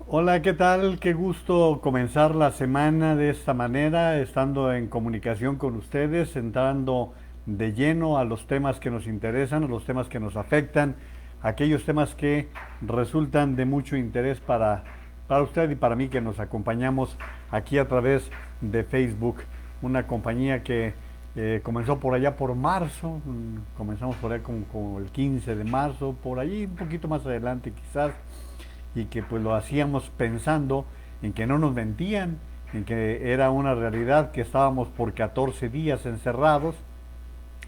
Hola, ¿qué tal? Qué gusto comenzar la semana de esta manera, estando en comunicación con ustedes, entrando de lleno a los temas que nos interesan, a los temas que nos afectan, aquellos temas que resultan de mucho interés para usted y para mí que nos acompañamos aquí a través de Facebook, una compañía que comenzó por allá por marzo, comenzamos por allá como el 15 de marzo, por allí un poquito más adelante quizás, y que pues lo hacíamos pensando en que no nos mentían, en que era una realidad que estábamos por 14 días encerrados,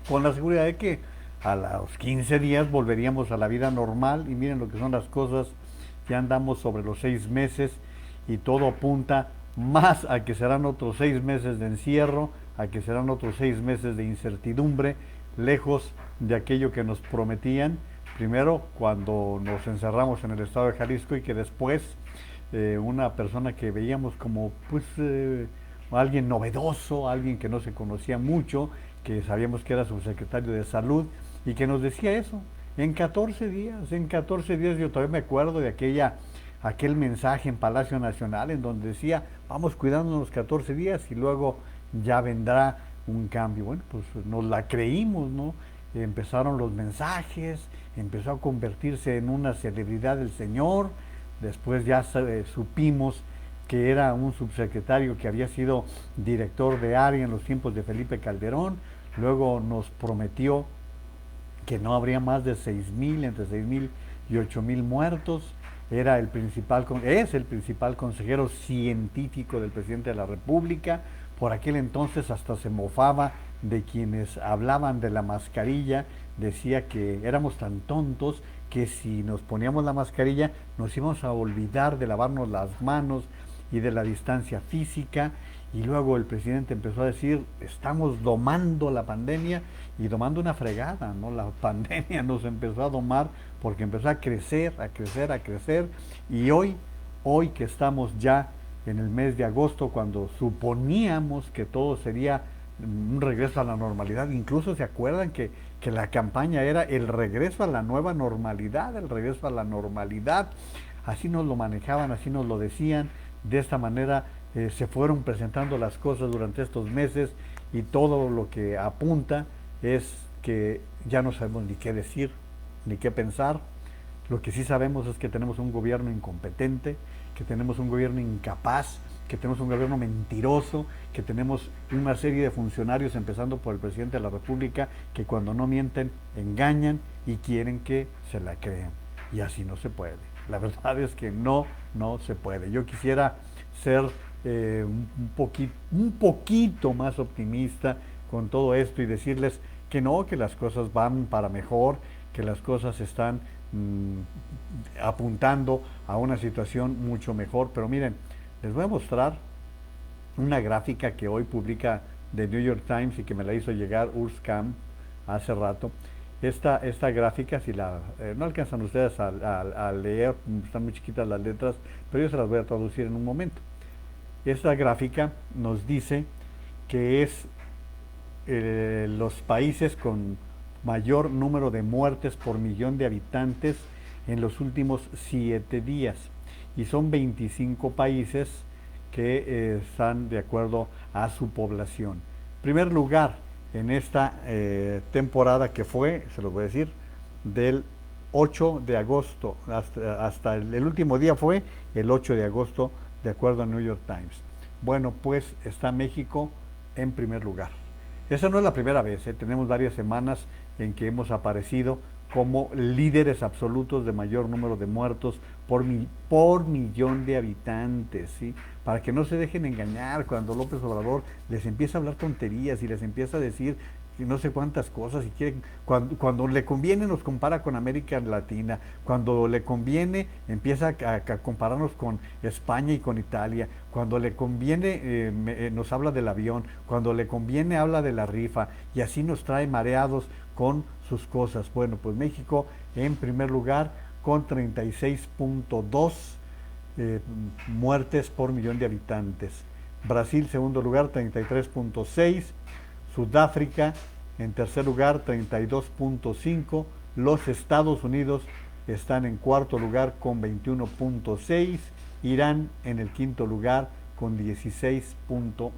con la seguridad de que a los 15 días volveríamos a la vida normal. Y miren lo que son las cosas, ya andamos sobre los 6 meses y todo apunta más a que serán otros 6 meses de encierro, a que serán otros 6 meses de incertidumbre, lejos de aquello que nos prometían, primero cuando nos encerramos en el estado de Jalisco, y que después una persona que veíamos como alguien novedoso, alguien que no se conocía mucho, que sabíamos que era subsecretario de salud, y que nos decía eso, en 14 días yo todavía me acuerdo de aquel mensaje en Palacio Nacional en donde decía, vamos cuidándonos 14 días y luego ya vendrá un cambio. Bueno, pues nos la creímos, ¿no? Empezaron los mensajes, empezó a convertirse en una celebridad del señor, después ya supimos que era un subsecretario que había sido director de área en los tiempos de Felipe Calderón, luego nos prometió que no habría más de 6,000, entre 6,000 y 8,000 muertos, es el principal consejero científico del presidente de la República. Por aquel entonces hasta se mofaba de quienes hablaban de la mascarilla, decía que éramos tan tontos que si nos poníamos la mascarilla nos íbamos a olvidar de lavarnos las manos y de la distancia física. Y luego el presidente empezó a decir, estamos domando la pandemia, y domando una fregada, ¿no? La pandemia nos empezó a domar porque empezó a crecer, a crecer, a crecer. Y hoy que estamos ya en el mes de agosto, cuando suponíamos que todo sería un regreso a la normalidad, incluso se acuerdan que la campaña era el regreso a la nueva normalidad, el regreso a la normalidad. Así nos lo manejaban, así nos lo decían, de esta manera se fueron presentando las cosas durante estos meses, y todo lo que apunta es que ya no sabemos ni qué decir, ni qué pensar. Lo que sí sabemos es que tenemos un gobierno incompetente, que tenemos un gobierno incapaz, que tenemos un gobierno mentiroso, que tenemos una serie de funcionarios, empezando por el presidente de la República, que cuando no mienten, engañan y quieren que se la crean. Y así no se puede. La verdad es que no se puede. Yo quisiera ser un poquito más optimista con todo esto y decirles que no, que las cosas van para mejor, que las cosas están apuntando a una situación mucho mejor. Pero miren, les voy a mostrar una gráfica que hoy publica The New York Times y que me la hizo llegar Urs Kahn hace rato. Esta gráfica, si no alcanzan ustedes a leer, están muy chiquitas las letras, pero yo se las voy a traducir en un momento. Esta gráfica nos dice que es los países con mayor número de muertes por millón de habitantes en los últimos 7 días. Y son 25 países que están de acuerdo a su población. En primer lugar, en esta temporada que fue, se los voy a decir, del 8 de agosto hasta el último día fue el 8 de agosto, de acuerdo a New York Times. Bueno, pues está México en primer lugar. Esa no es la primera vez, tenemos varias semanas en que hemos aparecido como líderes absolutos de mayor número de muertos por millón de habitantes, ¿sí? Para que no se dejen engañar cuando López Obrador les empieza a hablar tonterías y les empieza a decir no sé cuántas cosas, y quieren, cuando le conviene nos compara con América Latina, cuando le conviene empieza a compararnos con España y con Italia, cuando le conviene nos habla del avión, cuando le conviene habla de la rifa, y así nos trae mareados con sus cosas. Bueno, pues México en primer lugar con 36.2 muertes por millón de habitantes. Brasil segundo lugar 33.6, Sudáfrica en tercer lugar 32.5, los Estados Unidos están en cuarto lugar con 21.6, Irán en el quinto lugar con 16.5.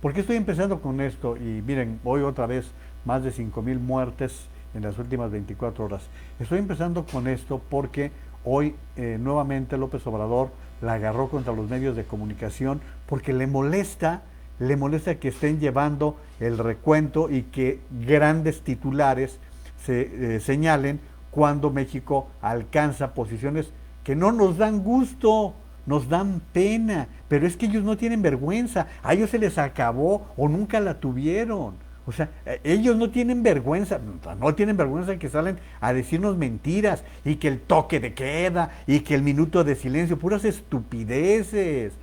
¿Por qué estoy empezando con esto? Y miren, hoy otra vez más de 5,000 muertes en las últimas 24 horas. Estoy empezando con esto porque hoy nuevamente López Obrador la agarró contra los medios de comunicación porque le molesta que estén llevando el recuento y que grandes titulares se señalen cuando México alcanza posiciones que no nos dan gusto, nos dan pena, pero es que ellos no tienen vergüenza, a ellos se les acabó o nunca la tuvieron. O sea, ellos no tienen vergüenza, no tienen vergüenza que salen a decirnos mentiras y que el toque de queda y que el minuto de silencio, puras estupideces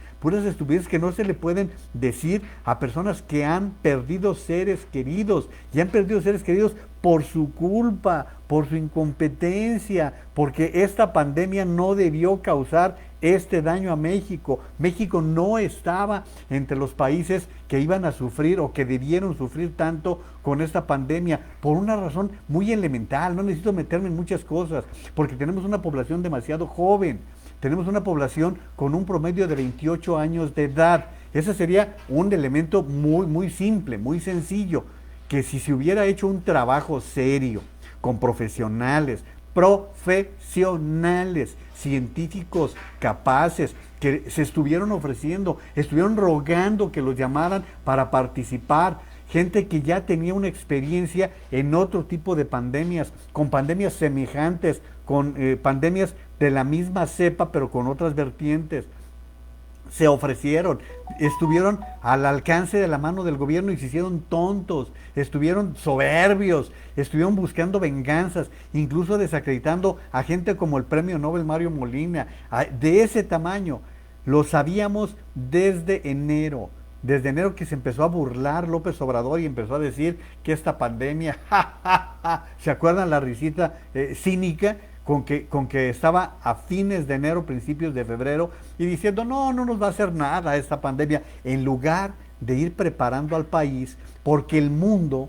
que no se le pueden decir a personas que han perdido seres queridos y han perdido seres queridos por su culpa, por su incompetencia, porque esta pandemia no debió causar este daño a México. México no estaba entre los países que iban a sufrir o que debieron sufrir tanto con esta pandemia, por una razón muy elemental. No necesito meterme en muchas cosas, porque tenemos una población demasiado joven, tenemos una población con un promedio de 28 años de edad. Ese sería un elemento muy simple, muy sencillo, que si se hubiera hecho un trabajo serio, con profesionales, científicos capaces, que se estuvieron ofreciendo, estuvieron rogando que los llamaran para participar, gente que ya tenía una experiencia en otro tipo de pandemias, con pandemias semejantes, con pandemias de la misma cepa, pero con otras vertientes. Se ofrecieron, estuvieron al alcance de la mano del gobierno y se hicieron tontos, estuvieron soberbios, estuvieron buscando venganzas, incluso desacreditando a gente como el premio Nobel Mario Molina, de ese tamaño. Lo sabíamos desde enero que se empezó a burlar López Obrador y empezó a decir que esta pandemia, ¿se acuerdan la risita cínica? Con que estaba a fines de enero, principios de febrero, y diciendo, no nos va a hacer nada esta pandemia, en lugar de ir preparando al país, porque el mundo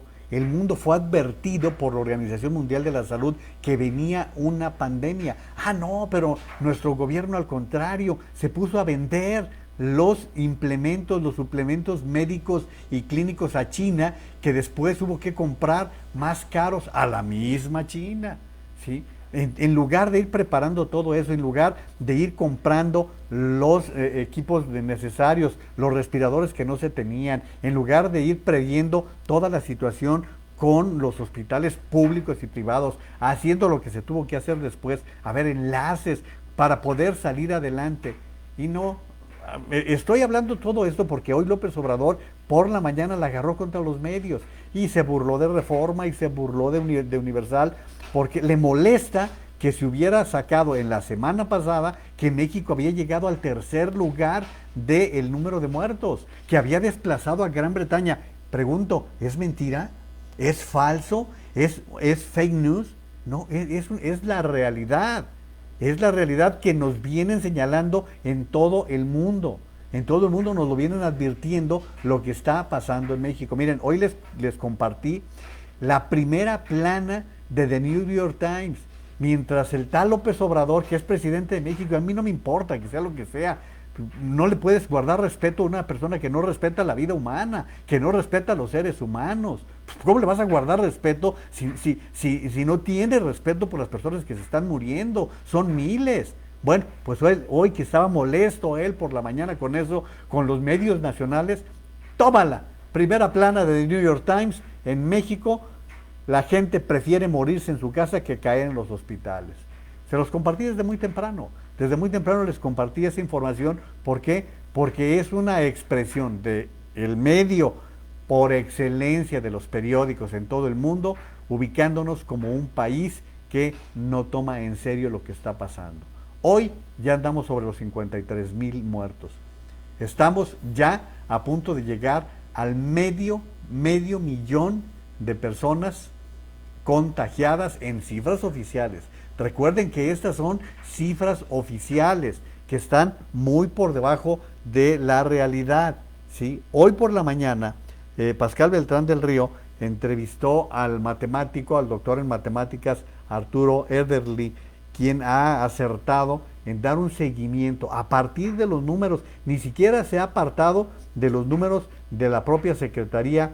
fue advertido por la Organización Mundial de la Salud que venía una pandemia. No, pero nuestro gobierno al contrario, se puso a vender los implementos, los suplementos médicos y clínicos a China, que después hubo que comprar más caros a la misma China, ¿sí? En lugar de ir preparando todo eso, en lugar de ir comprando los equipos necesarios, los respiradores que no se tenían, en lugar de ir previendo toda la situación con los hospitales públicos y privados, haciendo lo que se tuvo que hacer después, enlaces para poder salir adelante. Y no, estoy hablando todo esto porque hoy López Obrador por la mañana la agarró contra los medios y se burló de Reforma y se burló de Universal, porque le molesta que se hubiera sacado en la semana pasada que México había llegado al tercer lugar del número de muertos, que había desplazado a Gran Bretaña. Pregunto, ¿es mentira? ¿Es falso? ¿Es fake news? No, es la realidad. Es la realidad que nos vienen señalando en todo el mundo. En todo el mundo nos lo vienen advirtiendo lo que está pasando en México. Miren, hoy les compartí la primera plana de The New York Times, mientras el tal López Obrador, que es presidente de México, a mí no me importa que sea lo que sea, no le puedes guardar respeto a una persona que no respeta la vida humana, que no respeta a los seres humanos. ¿Cómo le vas a guardar respeto si no tiene respeto por las personas que se están muriendo? Son miles. Bueno, pues hoy que estaba molesto él por la mañana con eso, con los medios nacionales, tómala, primera plana de The New York Times, en México la gente prefiere morirse en su casa que caer en los hospitales. Se los compartí desde muy temprano les compartí esa información. ¿Por qué? Porque es una expresión de el medio por excelencia de los periódicos en todo el mundo, ubicándonos como un país que no toma en serio lo que está pasando. Hoy ya andamos sobre los 53,000 muertos. Estamos ya a punto de llegar al medio millón de personas contagiadas en cifras oficiales. Recuerden que estas son cifras oficiales que están muy por debajo de la realidad, ¿sí? Hoy por la mañana, Pascal Beltrán del Río entrevistó al matemático, al doctor en matemáticas Arturo Ederle, quien ha acertado en dar un seguimiento a partir de los números, ni siquiera se ha apartado de los números de la propia Secretaría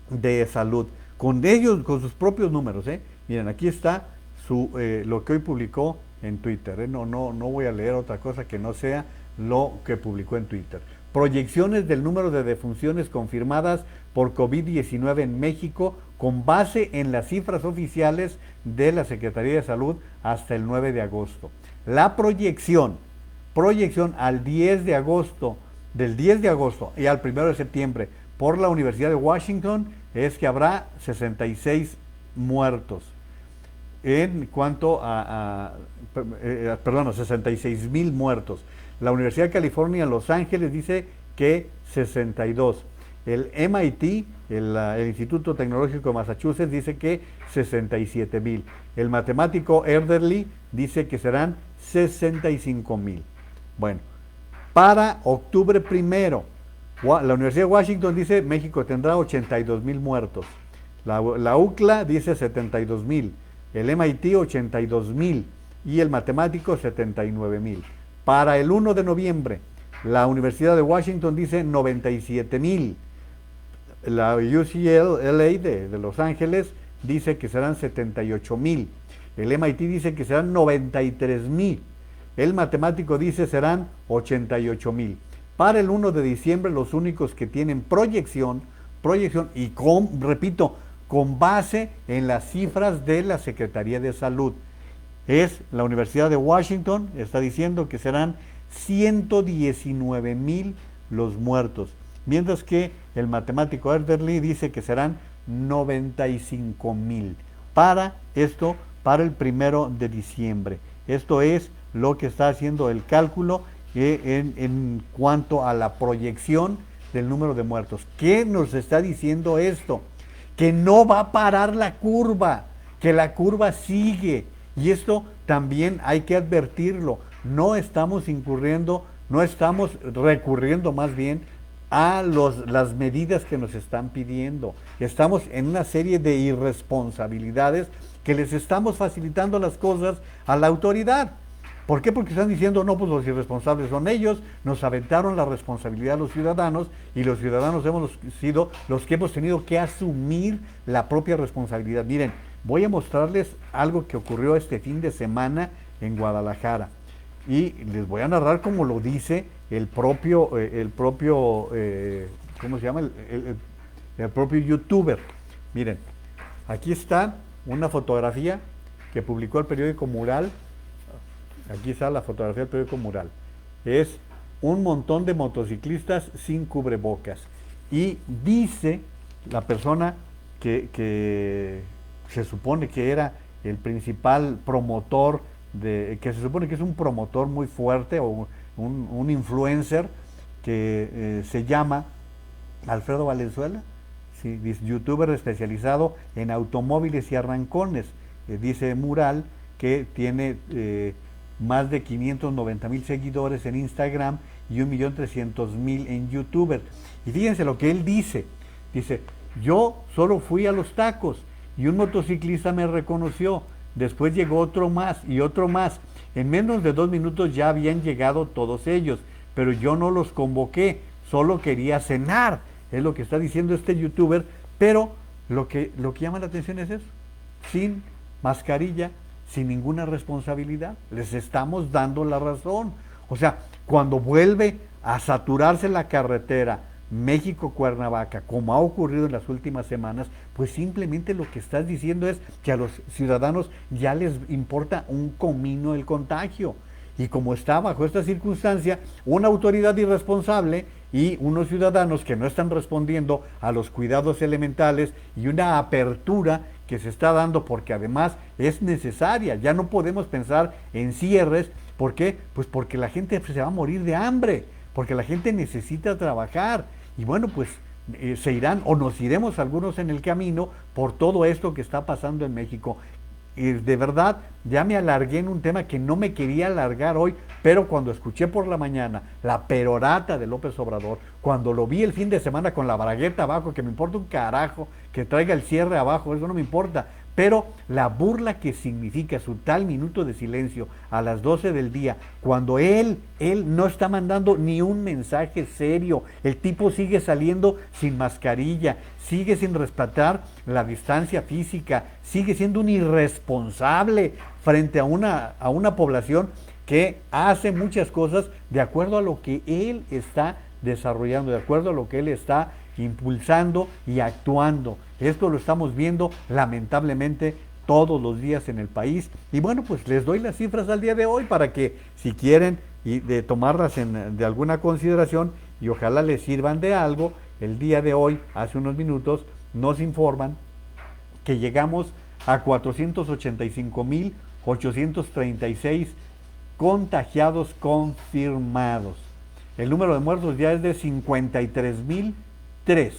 de Salud, con ellos, con sus propios números, ¿eh? Miren, aquí está lo que hoy publicó en Twitter, ¿eh? No voy a leer otra cosa que no sea lo que publicó en Twitter. Proyecciones del número de defunciones confirmadas por COVID-19 en México con base en las cifras oficiales de la Secretaría de Salud hasta el 9 de agosto. La proyección al 10 de agosto, del 10 de agosto y al 1 de septiembre por la Universidad de Washington es que habrá 66 muertos. En cuanto a 66,000 muertos. La Universidad de California en Los Ángeles dice que 62. El MIT, el Instituto Tecnológico de Massachusetts, dice que 67,000. El matemático Erdely dice que serán 65,000. Bueno, para octubre 1, la Universidad de Washington dice México tendrá 82,000 muertos. La UCLA dice 72,000. El MIT 82,000 y el matemático 79,000. Para el 1 de noviembre, la Universidad de Washington dice 97,000. La UCLA de Los Ángeles dice que serán 78,000. El MIT dice que serán 93,000. El matemático dice serán 88,000. Para el 1 de diciembre, los únicos que tienen proyección y repito, con base en las cifras de la Secretaría de Salud, es la Universidad de Washington, está diciendo que serán 119,000 los muertos, mientras que el matemático Erdely dice que serán 95,000 para el 1 de diciembre. Esto es lo que está haciendo el cálculo en cuanto a la proyección del número de muertos. ¿Qué nos está diciendo esto? Que no va a parar la curva, que la curva sigue. Y esto también hay que advertirlo. No estamos recurriendo más bien a las medidas que nos están pidiendo. Estamos en una serie de irresponsabilidades que les estamos facilitando las cosas a la autoridad. ¿Por qué? Porque están diciendo, no, pues los irresponsables son ellos, nos aventaron la responsabilidad a los ciudadanos y los ciudadanos hemos sido los que hemos tenido que asumir la propia responsabilidad. Miren, voy a mostrarles algo que ocurrió este fin de semana en Guadalajara y les voy a narrar como lo dice el propio ¿cómo se llama? El propio youtuber. Miren, aquí está una fotografía que publicó el periódico Mural. Aquí está la fotografía del periódico Mural. Es un montón de motociclistas sin cubrebocas. Y dice la persona que se supone que era el principal promotor, que se supone que es un promotor muy fuerte o un influencer que se llama Alfredo Valenzuela, sí, youtuber especializado en automóviles y arrancones. Dice Mural que tiene más de 590,000 seguidores en Instagram y 1,300,000 en YouTube. Y fíjense lo que él dice. Dice, yo solo fui a los tacos y un motociclista me reconoció. Después llegó otro más y otro más. En menos de 2 minutos ya habían llegado todos ellos, pero yo no los convoqué, solo quería cenar. Es lo que está diciendo este youtuber, pero lo que llama la atención es eso. Sin mascarilla, sin ninguna responsabilidad, les estamos dando la razón. O sea, cuando vuelve a saturarse la carretera México-Cuernavaca, como ha ocurrido en las últimas semanas, pues simplemente lo que estás diciendo es que a los ciudadanos ya les importa un comino el contagio. Y como está bajo esta circunstancia, una autoridad irresponsable y unos ciudadanos que no están respondiendo a los cuidados elementales y una apertura que se está dando porque además es necesaria. Ya no podemos pensar en cierres. ¿Por qué? Pues porque la gente se va a morir de hambre, porque la gente necesita trabajar. Y bueno, pues se irán o nos iremos algunos en el camino por todo esto que está pasando en México. Y de verdad, ya me alargué en un tema que no me quería alargar hoy, pero cuando escuché por la mañana la perorata de López Obrador, cuando lo vi el fin de semana con la bragueta abajo, que me importa un carajo que traiga el cierre abajo, eso no me importa, pero la burla que significa su tal minuto de silencio a las 12 del día, cuando él no está mandando ni un mensaje serio, el tipo sigue saliendo sin mascarilla, sigue sin respetar la distancia física, sigue siendo un irresponsable frente a una población que hace muchas cosas de acuerdo a lo que él está desarrollando, de acuerdo a lo que él está impulsando y actuando. Esto lo estamos viendo lamentablemente todos los días en el país. Y bueno, pues les doy las cifras al día de hoy para que, si quieren, y de tomarlas de alguna consideración y ojalá les sirvan de algo. El día de hoy, hace unos minutos, nos informan que llegamos a 485.836 contagiados confirmados. El número de muertos ya es de 53.003,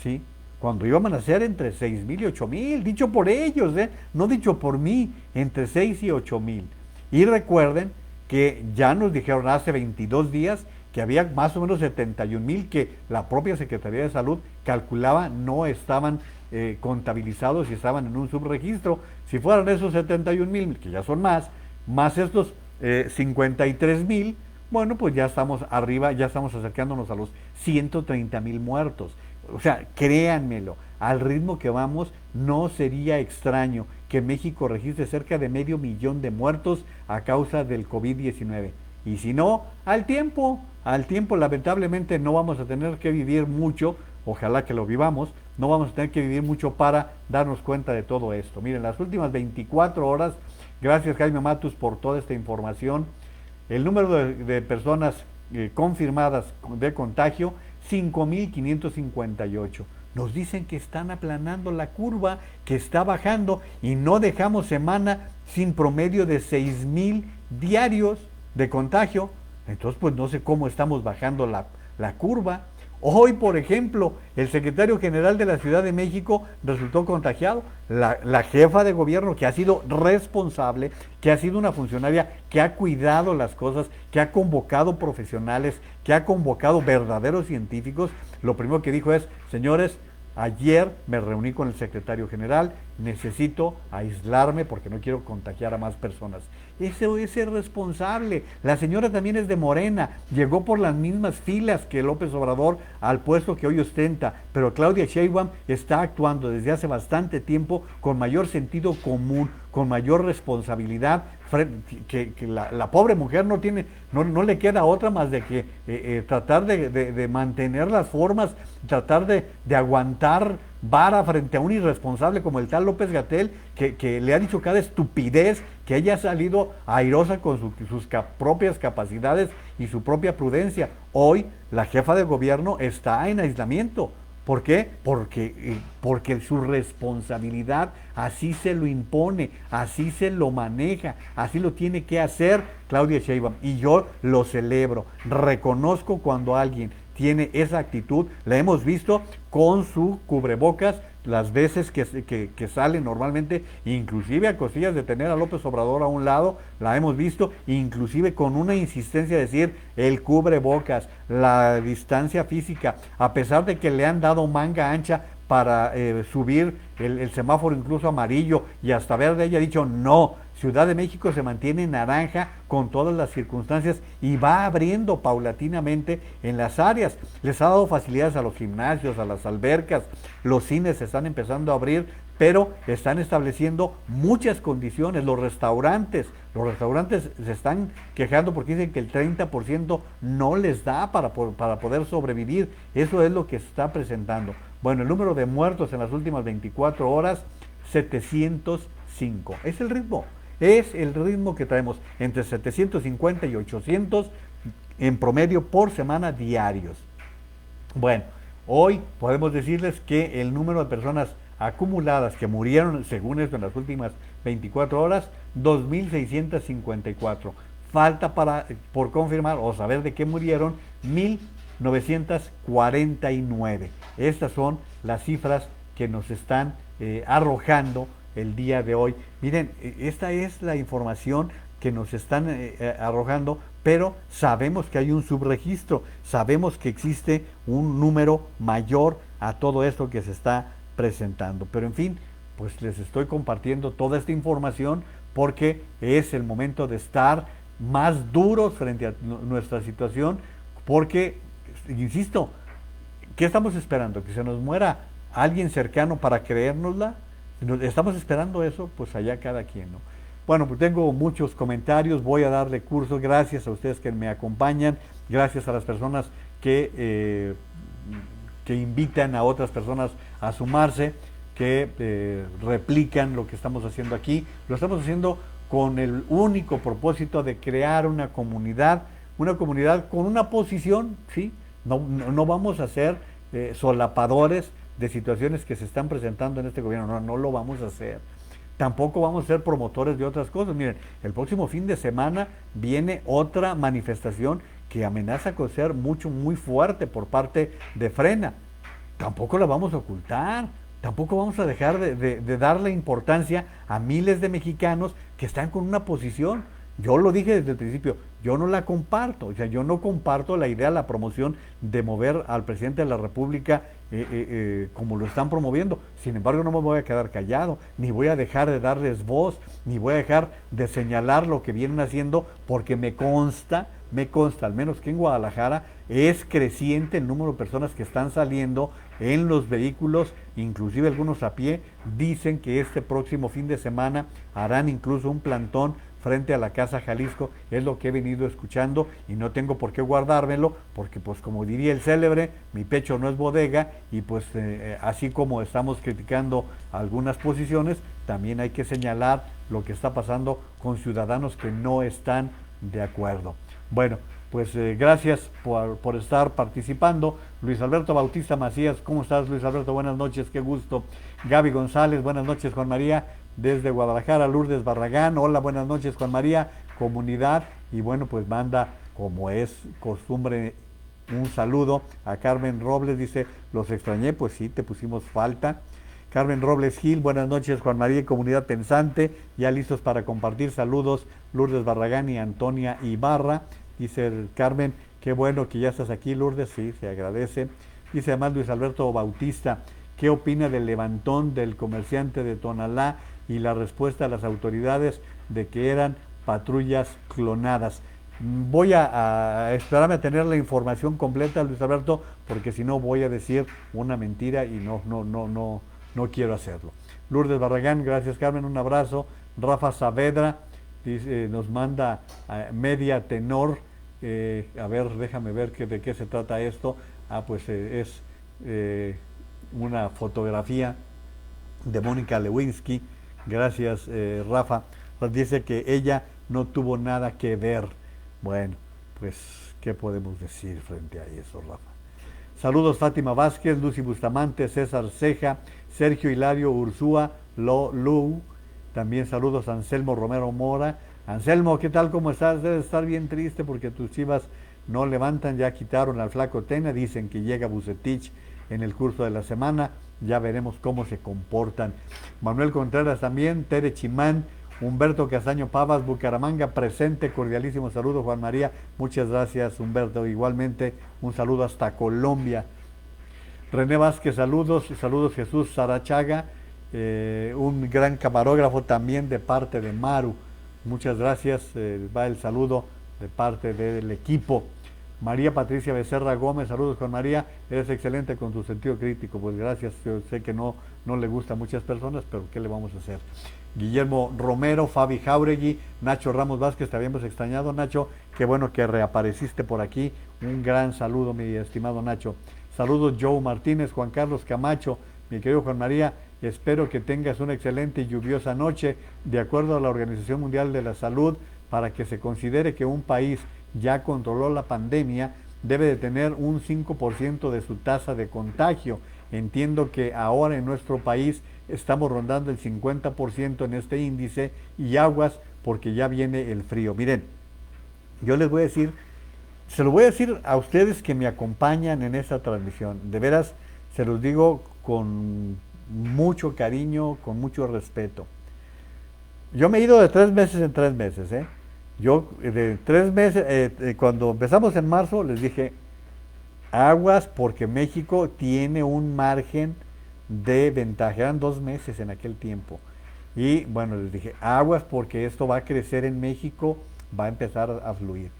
¿sí? Cuando íbamos a ser entre 6.000 y 8.000, dicho por ellos, no dicho por mí, entre 6 y 8.000. Y recuerden que ya nos dijeron hace 22 días que había más o menos 71.000 que la propia Secretaría de Salud calculaba no estaban contabilizados y estaban en un subregistro. Si fueran esos 71.000, que ya son más estos 53.000, bueno, pues ya estamos arriba, ya estamos acercándonos a los 130.000 muertos. O sea, créanmelo, al ritmo que vamos, no sería extraño que México registre cerca de 500.000 de muertos a causa del COVID-19. Y si no, al tiempo, lamentablemente no vamos a tener que vivir mucho, ojalá que lo vivamos, no vamos a tener que vivir mucho para darnos cuenta de todo esto. Miren, las últimas 24 horas, gracias Jaime Matus por toda esta información, el número de personas confirmadas de contagio, 5.558. Nos dicen que están aplanando la curva, que está bajando y no dejamos semana sin promedio de 6.000 diarios de contagio. Entonces, pues no sé cómo estamos bajando la curva. Hoy, por ejemplo, el secretario general de la Ciudad de México resultó contagiado. La jefa de gobierno, que ha sido responsable, que ha sido una funcionaria que ha cuidado las cosas, que ha convocado profesionales, que ha convocado verdaderos científicos, lo primero que dijo es: señores, ayer me reuní con el secretario general, necesito aislarme porque no quiero contagiar a más personas. Ese es el responsable. La señora también es de Morena, llegó por las mismas filas que López Obrador al puesto que hoy ostenta, pero Claudia Sheinbaum está actuando desde hace bastante tiempo con mayor sentido común, con mayor responsabilidad, que la pobre mujer no le queda otra más de que tratar de mantener las formas, tratar de aguantar vara frente a un irresponsable como el tal López-Gatell, que le ha dicho cada estupidez, que ella ha salido airosa con sus propias capacidades y su propia prudencia. Hoy la jefa de gobierno está en aislamiento. ¿Por qué? Porque su responsabilidad así se lo impone, así se lo maneja, así lo tiene que hacer Claudia Sheinbaum. Y yo lo celebro, reconozco cuando alguien tiene esa actitud. La hemos visto con su cubrebocas las veces que sale normalmente, inclusive a cosillas de tener a López Obrador a un lado, la hemos visto, inclusive con una insistencia de decir el cubrebocas, la distancia física, a pesar de que le han dado manga ancha para subir el semáforo incluso amarillo y hasta verde, ella ha dicho no. Ciudad de México se mantiene naranja con todas las circunstancias y va abriendo paulatinamente en las áreas. Les ha dado facilidades a los gimnasios, a las albercas, los cines se están empezando a abrir, pero están estableciendo muchas condiciones. Los restaurantes se están quejando porque dicen que el 30% no les da para poder sobrevivir. Eso es lo que se está presentando. Bueno, el número de muertos en las últimas 24 horas, 705. Es el ritmo. Es el ritmo que traemos, entre 750 y 800 en promedio por semana diarios. Bueno, hoy podemos decirles que el número de personas acumuladas que murieron, según esto, en las últimas 24 horas, 2.654. Falta por confirmar o saber de qué murieron 1.949. Estas son las cifras que nos están arrojando el día de hoy. Miren, esta es la información que nos están arrojando, pero sabemos que hay un subregistro, sabemos que existe un número mayor a todo esto que se está presentando. Pero en fin, pues les estoy compartiendo toda esta información porque es el momento de estar más duros frente a nuestra situación, porque, insisto, ¿qué estamos esperando? ¿Que se nos muera alguien cercano para creérnosla? Si estamos esperando eso, pues allá cada quien, ¿no? Bueno, pues tengo muchos comentarios, voy a darle cursos, gracias a ustedes que me acompañan, gracias a las personas que invitan a otras personas a sumarse, que replican lo que estamos haciendo aquí. Lo estamos haciendo con el único propósito de crear una comunidad con una posición, ¿sí? No vamos a ser solapadores de situaciones que se están presentando en este gobierno, no lo vamos a hacer. Tampoco vamos a ser promotores de otras cosas. Miren, el próximo fin de semana viene otra manifestación que amenaza con ser muy fuerte por parte de Frena. Tampoco la vamos a ocultar, tampoco vamos a dejar de darle importancia a miles de mexicanos que están con una posición. Yo lo dije desde el principio, yo no la comparto, o sea, yo no comparto la idea, la promoción de mover al presidente de la República como lo están promoviendo. Sin embargo, no me voy a quedar callado, ni voy a dejar de darles voz, ni voy a dejar de señalar lo que vienen haciendo, porque me consta, al menos que en Guadalajara, es creciente el número de personas que están saliendo en los vehículos, inclusive algunos a pie. Dicen que este próximo fin de semana harán incluso un plantón frente a la Casa Jalisco, es lo que he venido escuchando y no tengo por qué guardármelo, porque pues como diría el célebre, mi pecho no es bodega, y pues así como estamos criticando algunas posiciones, también hay que señalar lo que está pasando con ciudadanos que no están de acuerdo. Bueno, pues gracias por estar participando. Luis Alberto Bautista Macías, ¿cómo estás, Luis Alberto? Buenas noches, qué gusto. Gaby González, buenas noches, Juan María, desde Guadalajara. Lourdes Barragán, hola, buenas noches, Juan María, comunidad. Y bueno, pues manda, como es costumbre, un saludo a Carmen Robles, dice, los extrañé, pues sí, te pusimos falta. Carmen Robles Gil, buenas noches, Juan María y comunidad pensante, ya listos para compartir. Saludos, Lourdes Barragán y Antonia Ibarra. Dice Carmen, qué bueno que ya estás aquí, Lourdes, sí, se agradece. Dice además Luis Alberto Bautista, ¿qué opina del levantón del comerciante de Tonalá y la respuesta a las autoridades de que eran patrullas clonadas? Voy a esperarme a tener la información completa, Luis Alberto, porque si no voy a decir una mentira y no quiero hacerlo. Lourdes Barragán, gracias Carmen, un abrazo. Rafa Saavedra dice, nos manda media tenor. A ver, déjame ver de qué se trata esto. Pues es una fotografía de Mónica Lewinsky. Gracias, Rafa. Dice que ella no tuvo nada que ver. Bueno, pues, ¿qué podemos decir frente a eso, Rafa? Saludos, Fátima Vázquez, Lucy Bustamante, César Ceja, Sergio Hilario Ursúa, Lu. También saludos a Anselmo Romero Mora. Anselmo, ¿qué tal? ¿Cómo estás? Debes estar bien triste porque tus Chivas no levantan, ya quitaron al Flaco Tena, dicen que llega Vucetich en el curso de la semana, ya veremos cómo se comportan. Manuel Contreras también, Tere Chimán, Humberto Castaño Pavas, Bucaramanga presente, cordialísimo saludo, Juan María, muchas gracias Humberto, igualmente un saludo hasta Colombia. René Vázquez, saludos Jesús Sarachaga, un gran camarógrafo también de parte de Maru, muchas gracias, va el saludo de parte del equipo. María Patricia Becerra Gómez, saludos Juan María, eres excelente con tu sentido crítico, pues gracias, yo sé que no le gusta a muchas personas, pero ¿qué le vamos a hacer? Guillermo Romero, Fabi Jauregui, Nacho Ramos Vázquez, te habíamos extrañado, Nacho, qué bueno que reapareciste por aquí, un gran saludo, mi estimado Nacho. Saludos Joe Martínez, Juan Carlos Camacho, mi querido Juan María, espero que tengas una excelente y lluviosa noche, de acuerdo a la Organización Mundial de la Salud, para que se considere que un país ya controló la pandemia, debe de tener un 5% de su tasa de contagio. Entiendo que ahora en nuestro país estamos rondando el 50% en este índice, y aguas porque ya viene el frío. Miren, yo les voy a decir, se lo voy a decir a ustedes que me acompañan en esta transmisión, de veras se los digo con mucho cariño, con mucho respeto. Yo me he ido de 3 meses en 3 meses, Yo de 3 meses, cuando empezamos en marzo, les dije, aguas porque México tiene un margen de ventaja. Eran 2 meses en aquel tiempo. Y bueno, les dije, aguas porque esto va a crecer en México, va a empezar a fluir.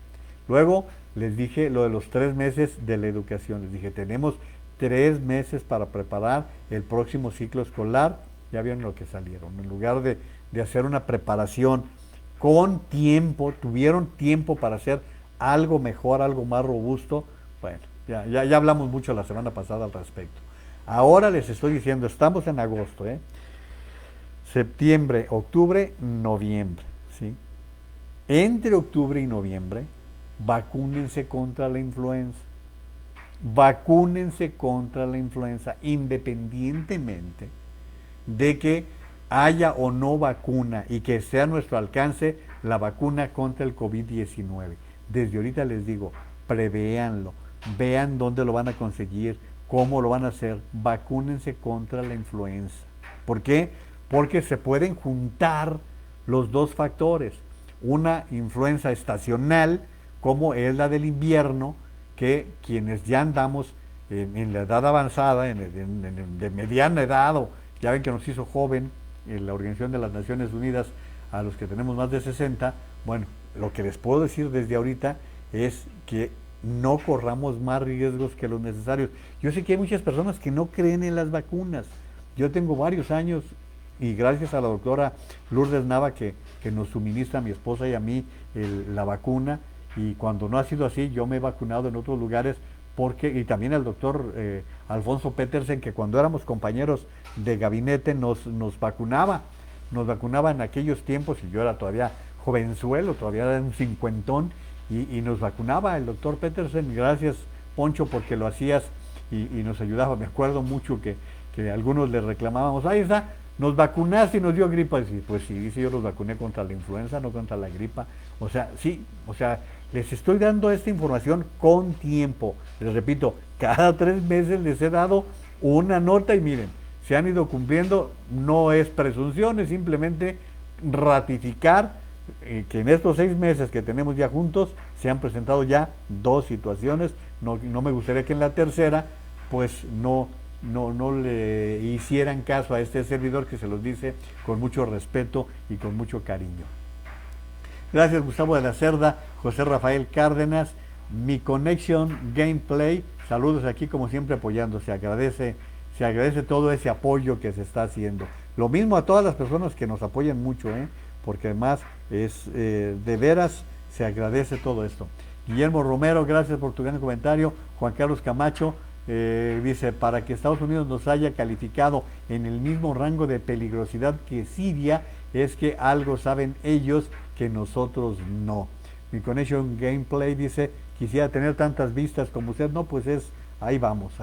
Luego les dije lo de los 3 meses de la educación. Les dije, tenemos 3 meses para preparar el próximo ciclo escolar. Ya vieron lo que salieron. En lugar de hacer una preparación con tiempo, tuvieron tiempo para hacer algo mejor, algo más robusto. Bueno, ya hablamos mucho la semana pasada al respecto. Ahora les estoy diciendo, estamos en agosto, septiembre, octubre, noviembre, ¿sí? Entre octubre y noviembre, vacúnense contra la influenza. Vacúnense contra la influenza, independientemente de que haya o no vacuna y que sea a nuestro alcance la vacuna contra el COVID-19. Desde ahorita les digo, prevéanlo, vean dónde lo van a conseguir, cómo lo van a hacer, vacúnense contra la influenza. ¿Por qué? Porque se pueden juntar los dos factores. Una influenza estacional, como es la del invierno, que quienes ya andamos en la edad avanzada, de mediana edad, o ya ven que nos hizo joven en la Organización de las Naciones Unidas a los que tenemos más de 60, bueno, lo que les puedo decir desde ahorita es que no corramos más riesgos que los necesarios. Yo sé que hay muchas personas que no creen en las vacunas. Yo tengo varios años y gracias a la doctora Lourdes Nava que nos suministra a mi esposa y a mí la vacuna, y cuando no ha sido así yo me he vacunado en otros lugares y también el doctor Alfonso Petersen, que cuando éramos compañeros de gabinete nos vacunaba en aquellos tiempos, y yo era todavía jovenzuelo, todavía era un cincuentón, y nos vacunaba el doctor Petersen. Gracias, Poncho, porque lo hacías y nos ayudaba. Me acuerdo mucho que algunos le reclamábamos, ahí está, nos vacunaste y nos dio gripa. Y pues sí, dice, yo los vacuné contra la influenza, no contra la gripa. O sea, sí, les estoy dando esta información con tiempo. Les repito, cada 3 meses les he dado una nota y miren, se han ido cumpliendo. No es presunción, es simplemente ratificar que en estos 6 meses que tenemos ya juntos se han presentado ya 2 situaciones. No me gustaría que en la tercera pues no le hicieran caso a este servidor, que se los dice con mucho respeto y con mucho cariño. Gracias, Gustavo de la Cerda, José Rafael Cárdenas, Mi Connection Gameplay, saludos aquí como siempre apoyando. Se agradece todo ese apoyo que se está haciendo. Lo mismo a todas las personas que nos apoyan mucho, porque además es de veras se agradece todo esto. Guillermo Romero, gracias por tu gran comentario. Juan Carlos Camacho dice, para que Estados Unidos nos haya calificado en el mismo rango de peligrosidad que Siria, es que algo saben ellos que nosotros no. Mi Connection Gameplay dice, quisiera tener tantas vistas como usted. No, pues ahí vamos.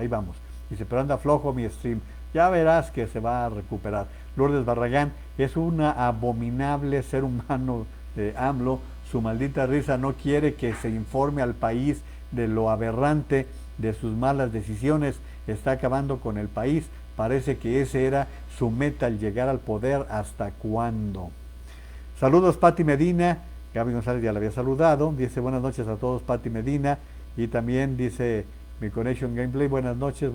Dice, pero anda flojo mi stream. Ya verás que se va a recuperar. Lourdes Barragán, es una abominable ser humano de AMLO. Su maldita risa no quiere que se informe al país de lo aberrante de sus malas decisiones. Está acabando con el país. Parece que ese era su meta al llegar al poder. ¿Hasta cuándo? Saludos, Pati Medina. Gaby González ya la había saludado. Dice, buenas noches a todos, Pati Medina. Y también dice, Mi Connection Gameplay, buenas noches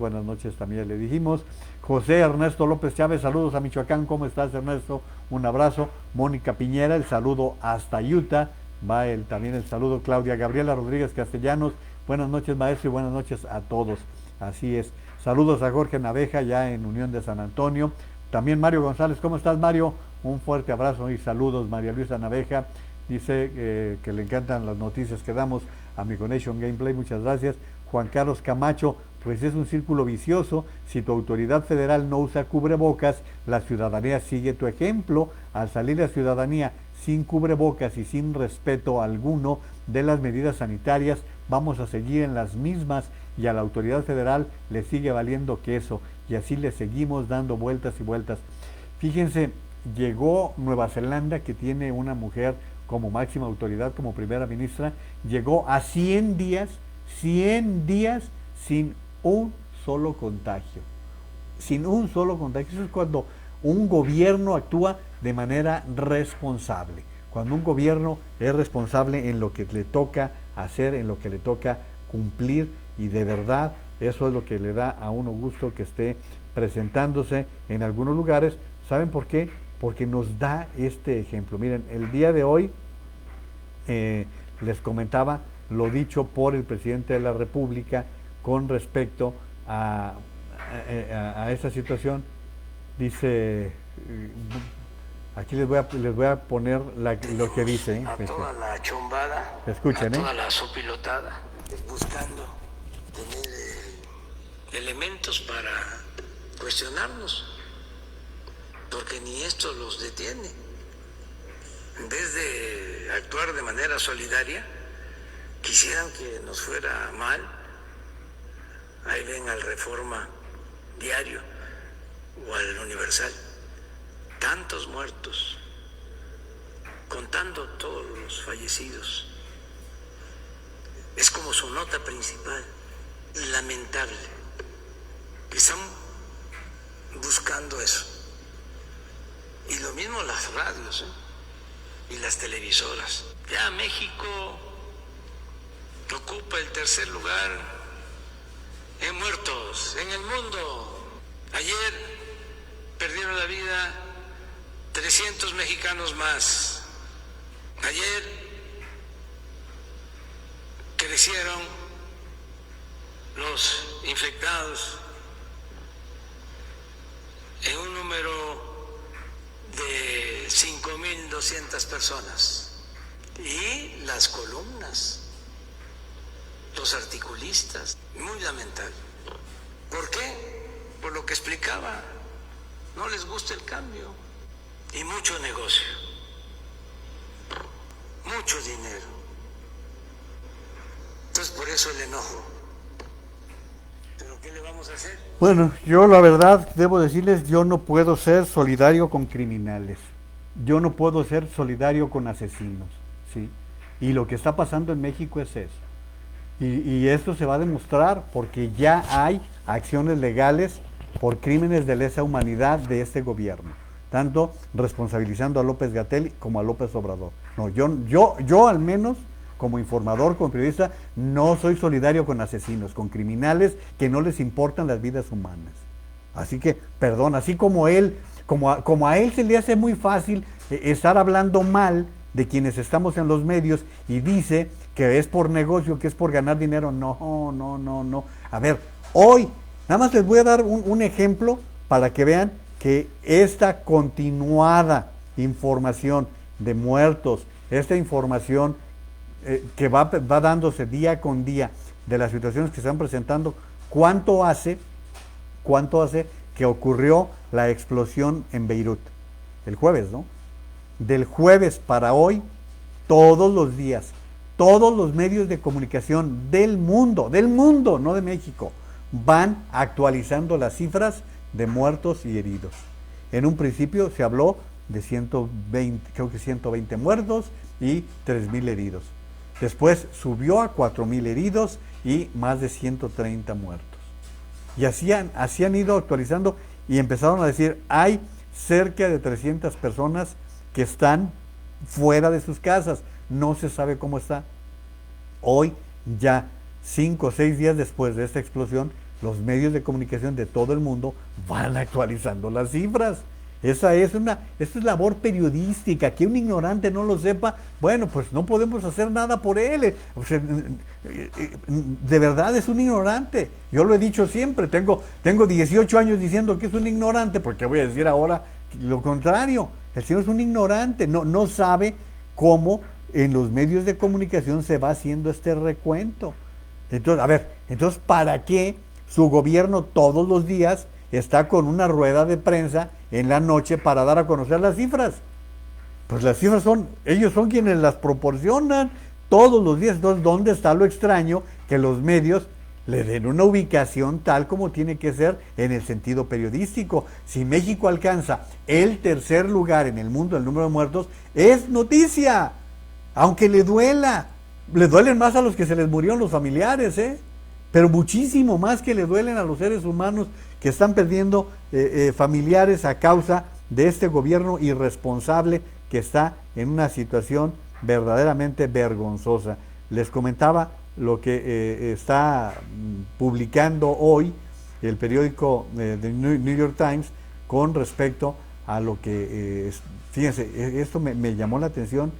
también le dijimos. José Ernesto López Chávez, saludos a Michoacán. ¿Cómo estás, Ernesto? Un abrazo. Mónica Piñera, el saludo hasta Utah. Va también el saludo. Claudia Gabriela Rodríguez Castellanos, buenas noches, maestro, y buenas noches a todos. Así es. Saludos a Jorge Naveja, ya en Unión de San Antonio. También Mario González, ¿cómo estás, Mario? Un fuerte abrazo y saludos. María Luisa Naveja dice que le encantan las noticias que damos a Mi Connection Gameplay, muchas gracias. Juan Carlos Camacho, pues es un círculo vicioso. Si tu autoridad federal no usa cubrebocas, la ciudadanía sigue tu ejemplo. Al salir la ciudadanía sin cubrebocas y sin respeto alguno de las medidas sanitarias, vamos a seguir en las mismas, y a la autoridad federal le sigue valiendo queso, y así le seguimos dando vueltas y vueltas. Fíjense, llegó Nueva Zelanda, que tiene una mujer como máxima autoridad, como primera ministra, llegó a 100 días sin un solo contagio. Sin un solo contagio. Eso es cuando un gobierno actúa de manera responsable. Cuando un gobierno es responsable en lo que le toca hacer, en lo que le toca cumplir, y de verdad eso es lo que le da a uno gusto que esté presentándose en algunos lugares. ¿Saben por qué? Porque nos da este ejemplo. Miren, el día de hoy les comentaba lo dicho por el presidente de la República con respecto a esta situación. Dice, aquí les voy a poner lo que dice. A toda la chombada, escuchen, a toda la sopilotada, buscando tener elementos para cuestionarnos, porque ni esto los detiene. En vez de actuar de manera solidaria, quisieran que nos fuera mal. Ahí ven al Reforma Diario o al Universal, tantos muertos, contando todos los fallecidos. Es como su nota principal, lamentable, que están buscando eso. Y lo mismo las radios, y las televisoras. Ya México ocupa el tercer lugar en muertos en el mundo. Ayer perdieron la vida 300 mexicanos más. Ayer crecieron los infectados en un número de 5.200 personas. Y las columnas, los articulistas, muy lamentable. ¿Por qué? Por lo que explicaba, no les gusta el cambio y mucho negocio, mucho dinero. Entonces por eso el enojo. ¿Pero qué le vamos a hacer? Bueno, yo la verdad debo decirles, yo no puedo ser solidario con criminales, yo no puedo ser solidario con asesinos, ¿sí? Y lo que está pasando en México es eso. Y esto se va a demostrar porque ya hay acciones legales por crímenes de lesa humanidad de este gobierno, tanto responsabilizando a López-Gatell como a López Obrador. No, yo al menos, como informador, como periodista, no soy solidario con asesinos, con criminales que no les importan las vidas humanas. Así que, perdón, así como como a él se le hace muy fácil estar hablando mal de quienes estamos en los medios y dice que es por negocio, que es por ganar dinero. No. A ver, hoy, nada más les voy a dar un ejemplo para que vean que esta continuada información de muertos, esta información que va dándose día con día de las situaciones que se están presentando, ¿cuánto hace que ocurrió la explosión en Beirut? El jueves, ¿no? Del jueves para hoy, todos los días, todos los medios de comunicación del mundo, no de México, van actualizando las cifras de muertos y heridos. En un principio se habló de 120 muertos y 3.000 heridos. Después subió a 4.000 heridos y más de 130 muertos. Y así han ido actualizando y empezaron a decir, hay cerca de 300 personas que están fuera de sus casas, no se sabe cómo está. Hoy, ya 5 o 6 días después de esta explosión, los medios de comunicación de todo el mundo van actualizando las cifras. Esta es labor periodística. Que un ignorante no lo sepa, bueno, pues no podemos hacer nada por él. O sea, de verdad es un ignorante. Yo lo he dicho siempre, tengo 18 años diciendo que es un ignorante, porque voy a decir ahora lo contrario. El señor es un ignorante, no sabe cómo en los medios de comunicación se va haciendo este recuento. Entonces, a ver, ¿para qué su gobierno todos los días está con una rueda de prensa en la noche para dar a conocer las cifras? Pues las cifras ellos son quienes las proporcionan todos los días. Entonces, ¿dónde está lo extraño que los medios le den una ubicación tal como tiene que ser en el sentido periodístico? Si México alcanza el tercer lugar en el mundo del número de muertos, es noticia, aunque le duelen más a los que se les murieron los familiares, pero muchísimo más que le duelen a los seres humanos que están perdiendo familiares a causa de este gobierno irresponsable que está en una situación verdaderamente vergonzosa. Les comentaba lo que está publicando hoy el periódico de New York Times con respecto a lo que, fíjense, esto me llamó la atención,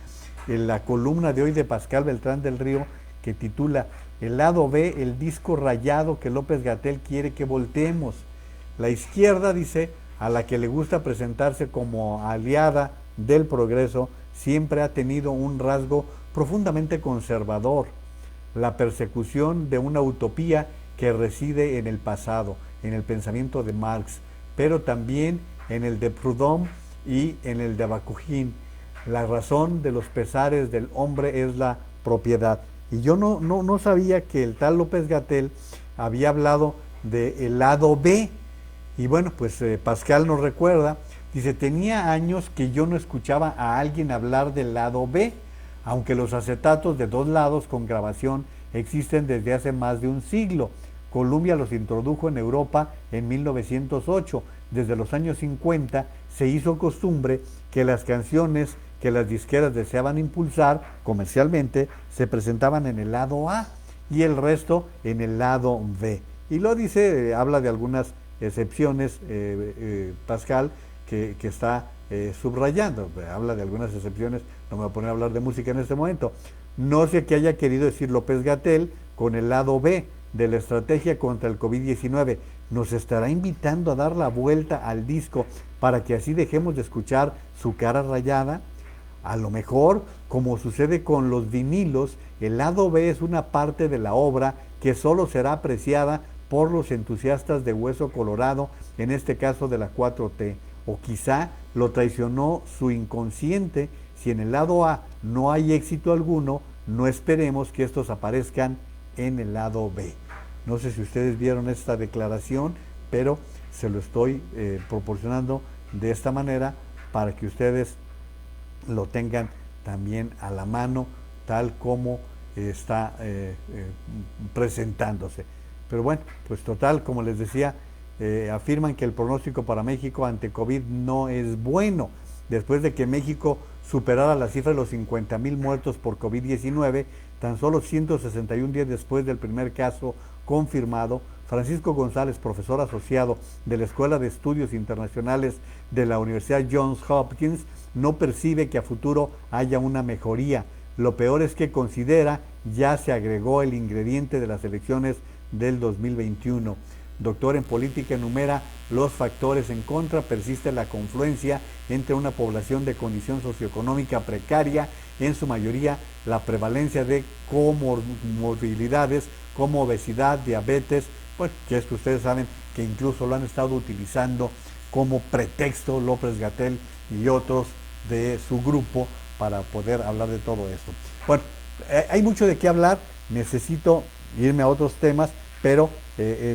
en la columna de hoy de Pascal Beltrán del Río, que titula El lado B, el disco rayado que López-Gatell quiere que volteemos. La izquierda, dice, a la que le gusta presentarse como aliada del progreso, siempre ha tenido un rasgo profundamente conservador, la persecución de una utopía que reside en el pasado, en el pensamiento de Marx, pero también en el de Proudhon y en el de Bakunin. La razón de los pesares del hombre es la propiedad. Y yo no sabía que el tal López-Gatell había hablado del lado B. Y bueno, pues Pascal nos recuerda, dice, tenía años que yo no escuchaba a alguien hablar del lado B, aunque los acetatos de 2 lados con grabación existen desde hace más de un siglo. Columbia los introdujo en Europa en 1908. Desde los años 50 se hizo costumbre que las canciones que las disqueras deseaban impulsar comercialmente se presentaban en el lado A y el resto en el lado B. Y lo dice, habla de algunas excepciones, Pascal, que está subrayando, habla de algunas excepciones, no me voy a poner a hablar de música en este momento. No sé qué haya querido decir López-Gatell con el lado B de la estrategia contra el COVID-19. Nos estará invitando a dar la vuelta al disco para que así dejemos de escuchar su cara rayada. A lo mejor, como sucede con los vinilos, el lado B es una parte de la obra que solo será apreciada por los entusiastas de Hueso Colorado, en este caso de la 4T. O quizá lo traicionó su inconsciente. Si en el lado A no hay éxito alguno, no esperemos que estos aparezcan en el lado B. No sé si ustedes vieron esta declaración, pero se lo estoy proporcionando de esta manera para que ustedes lo tengan también a la mano, tal como está presentándose. Pero bueno, pues total, como les decía, afirman que el pronóstico para México ante COVID no es bueno. Después de que México superara la cifra de los 50,000 muertos por COVID-19, tan solo 161 días después del primer caso confirmado, Francisco González, profesor asociado de la Escuela de Estudios Internacionales de la Universidad Johns Hopkins, no percibe que a futuro haya una mejoría. Lo peor es que considera ya se agregó el ingrediente de las elecciones del 2021. Doctor en política, enumera los factores en contra. Persiste la confluencia entre una población de condición socioeconómica precaria, en su mayoría la prevalencia de comorbilidades como obesidad, diabetes, pues que es que ustedes saben que incluso lo han estado utilizando como pretexto López-Gatell y otros de su grupo para poder hablar de todo esto. Bueno, hay mucho de qué hablar, necesito irme a otros temas, pero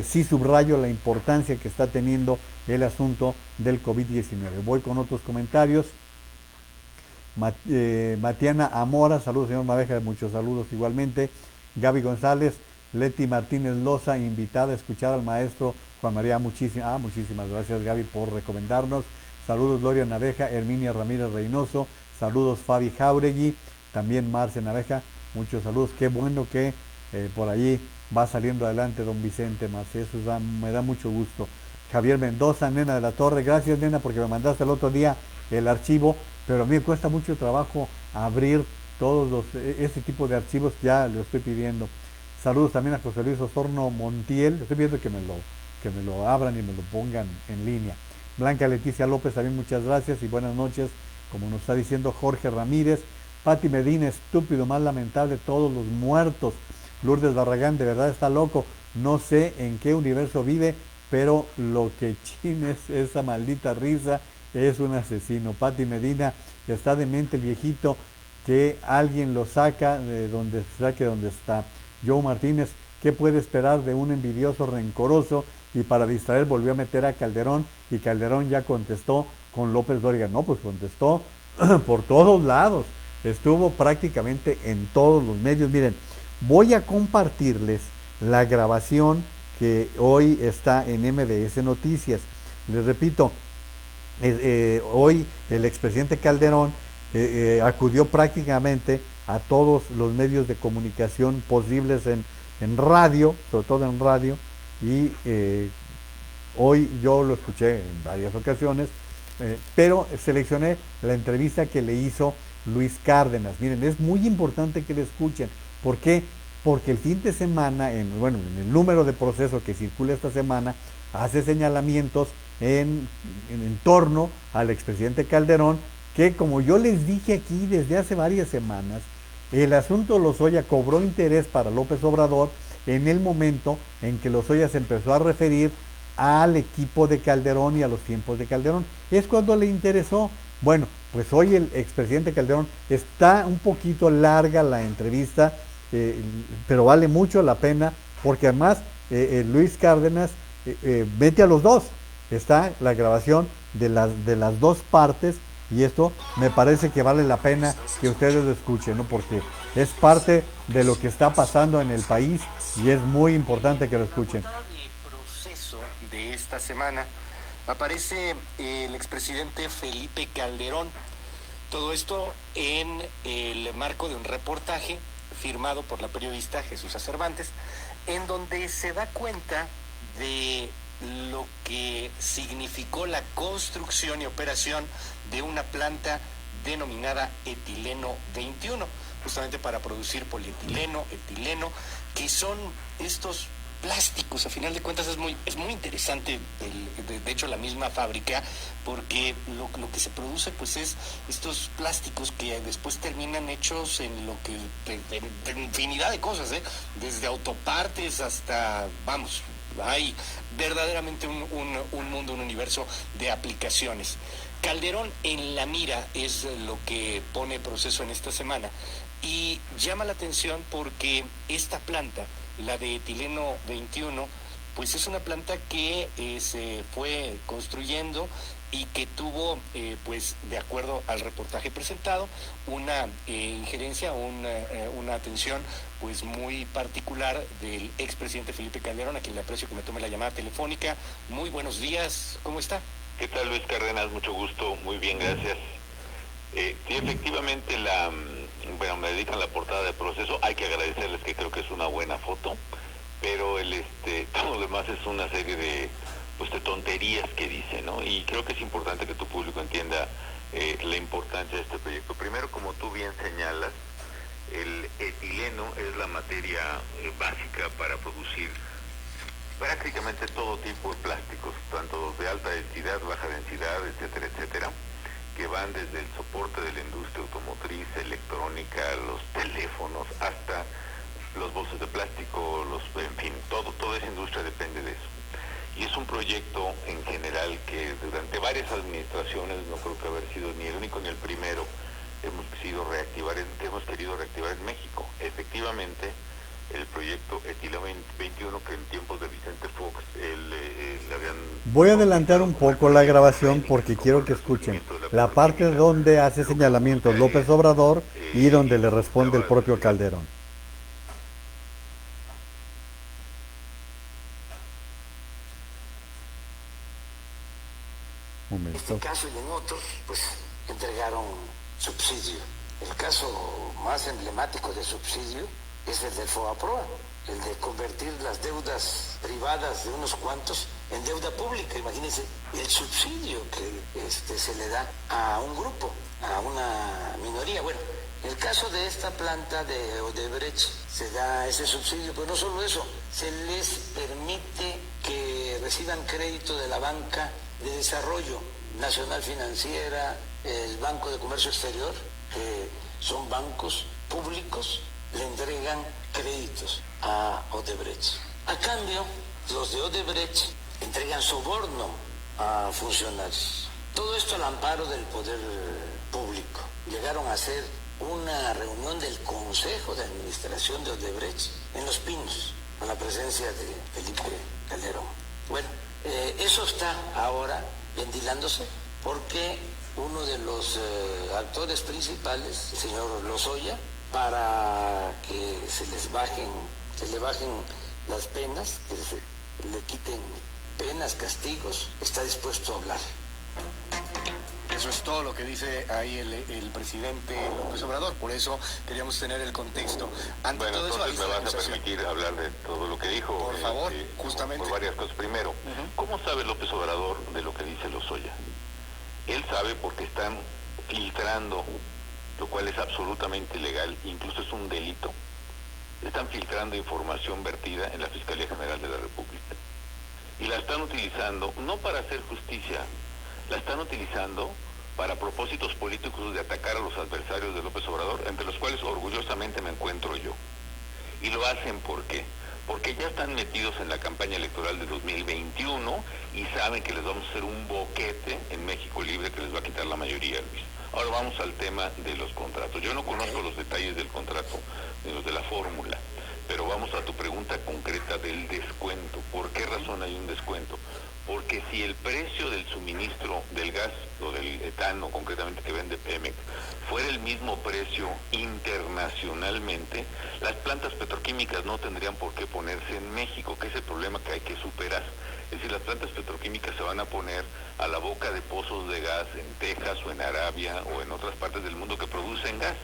sí subrayo la importancia que está teniendo el asunto del COVID-19. Voy con otros comentarios. Matiana Amora, saludos señor Madeja, muchos saludos igualmente. Gaby González, Leti Martínez Loza, invitada a escuchar al maestro Juan María, muchísimas gracias Gaby por recomendarnos. Saludos Gloria Naveja, Herminia Ramírez Reynoso, saludos Fabi Jauregui, también Marce Naveja, muchos saludos, qué bueno que por allí va saliendo adelante don Vicente Marce, eso me da mucho gusto. Javier Mendoza, Nena de la Torre, gracias Nena porque me mandaste el otro día el archivo, pero a mí me cuesta mucho trabajo abrir todos ese tipo de archivos, ya lo estoy pidiendo. Saludos también a José Luis Osorno Montiel, estoy pidiendo que me lo abran y me lo pongan en línea. Blanca Leticia López, también muchas gracias y buenas noches, como nos está diciendo Jorge Ramírez. Pati Medina, estúpido, más lamentable, todos los muertos. Lourdes Barragán, de verdad está loco, no sé en qué universo vive, pero lo que china es esa maldita risa, es un asesino. Pati Medina, está demente el viejito, que alguien lo saca de donde está. Joe Martínez, ¿qué puede esperar de un envidioso rencoroso? Y para distraer volvió a meter a Calderón y Calderón ya contestó con López Dóriga. No, pues contestó por todos lados, estuvo prácticamente en todos los medios. Miren, voy a compartirles la grabación que hoy está en MBS Noticias. Les repito, hoy el expresidente Calderón acudió prácticamente a todos los medios de comunicación posibles en radio, sobre todo en radio, y Hoy yo lo escuché en varias ocasiones, pero seleccioné la entrevista que le hizo Luis Cárdenas. Miren, es muy importante que le escuchen. ¿Por qué? Porque el fin de semana, en el número de proceso que circula esta semana, hace señalamientos en torno al expresidente Calderón, que como yo les dije aquí desde hace varias semanas, el asunto Lozoya cobró interés para López Obrador en el momento en que Lozoya se empezó a referir al equipo de Calderón y a los tiempos de Calderón. Es cuando le interesó. Bueno, pues hoy el expresidente Calderón, está un poquito larga la entrevista, pero vale mucho la pena, porque además Luis Cárdenas mete a los dos. Está la grabación de las dos partes, y esto me parece que vale la pena que ustedes lo escuchen, ¿no? Porque es parte de lo que está pasando en el país y es muy importante que lo escuchen. Proceso de esta semana aparece el expresidente Felipe Calderón. Todo esto en el marco de un reportaje firmado por la periodista Jesús Cervantes, en donde se da cuenta de lo que significó la construcción y operación de una planta denominada Etileno 21, justamente para producir polietileno, etileno, que son estos plásticos. A final de cuentas es muy interesante, de hecho, la misma fábrica, porque lo que se produce pues es estos plásticos que después terminan hechos en lo que en infinidad de cosas, desde autopartes hasta, vamos, hay verdaderamente un mundo, un universo de aplicaciones. Calderón en la mira es lo que pone Proceso en esta semana, y llama la atención porque esta planta, la de Etileno 21, pues es una planta que se fue construyendo y que tuvo, pues de acuerdo al reportaje presentado, una injerencia, una atención pues muy particular del expresidente Felipe Calderón, a quien le aprecio que me tome la llamada telefónica. Muy buenos días, ¿cómo está? ¿Qué tal, Luis Cárdenas? Mucho gusto, muy bien, gracias. Sí, efectivamente, me dedican la portada de Proceso. Hay que agradecerles, que creo que es una buena foto, pero todo lo demás es una serie de tonterías que dice, ¿no? Y creo que es importante que tu público entienda la importancia de este proyecto. Primero, como tú bien señalas, el etileno es la materia básica para producir prácticamente todo tipo de plásticos, tanto de alta densidad, baja densidad, etcétera, etcétera, que van desde el soporte de la industria automotriz, electrónica, los teléfonos, hasta los bolsos de plástico, en fin, toda esa industria depende de eso. Y es un proyecto en general que durante varias administraciones, no creo que haber sido ni el único ni el primero, hemos querido reactivar en México. Efectivamente, el proyecto Etileno 21, que en tiempos de Vicente Fox le habían... Voy a adelantar un poco la grabación porque quiero que escuchen la parte donde hace señalamientos López Obrador y donde le responde el propio Calderón. En este caso y en otros, pues entregaron subsidio. El caso más emblemático de subsidio es el del FOBAPROA, el de convertir las deudas privadas de unos cuantos en deuda pública. Imagínense el subsidio que se le da a un grupo, a una minoría. Bueno, en el caso de esta planta de Odebrecht se da ese subsidio, pero no solo eso, se les permite que reciban crédito de la banca de desarrollo, Nacional Financiera, el Banco de Comercio Exterior, que son bancos públicos, le entregan créditos a Odebrecht. A cambio, los de Odebrecht entregan soborno a funcionarios. Todo esto al amparo del poder público. Llegaron a hacer una reunión del Consejo de Administración de Odebrecht en Los Pinos, con la presencia de Felipe Calderón. Bueno, eso está ahora ventilándose porque uno de los actores principales, el señor Lozoya, para que se le bajen las penas, que se le quiten penas, castigos, está dispuesto a hablar. Eso es todo lo que dice ahí el presidente López Obrador, por eso queríamos tener el contexto. Ante Bueno, todo eso, entonces me vas a permitir hablar de todo lo que dijo. Por favor, justamente. Por varias cosas. Primero, ¿cómo sabe López Obrador de lo que dice Lozoya? Él sabe porque están filtrando, lo cual es absolutamente ilegal, incluso es un delito. Están filtrando información vertida en la Fiscalía General de la República. Y la están utilizando, no para hacer justicia, la están utilizando para propósitos políticos de atacar a los adversarios de López Obrador, entre los cuales orgullosamente me encuentro yo. Y lo hacen ¿por qué? Porque ya están metidos en la campaña electoral de 2021 y saben que les vamos a hacer un boquete en México Libre que les va a quitar la mayoría, Luis. Ahora vamos al tema de los contratos. Yo no conozco los detalles del contrato, ni los de la fórmula, pero vamos a tu pregunta concreta del descuento. ¿Por qué razón hay un descuento? Porque si el precio del suministro del gas o del etano, concretamente que vende Pemex, fuera el mismo precio internacionalmente, las plantas petroquímicas no tendrían por qué ponerse en México, que es el problema que hay que superar. Es decir, las plantas petroquímicas se van a poner a la boca de pozos de gas en Texas o en Arabia o en otras partes del mundo que producen gas.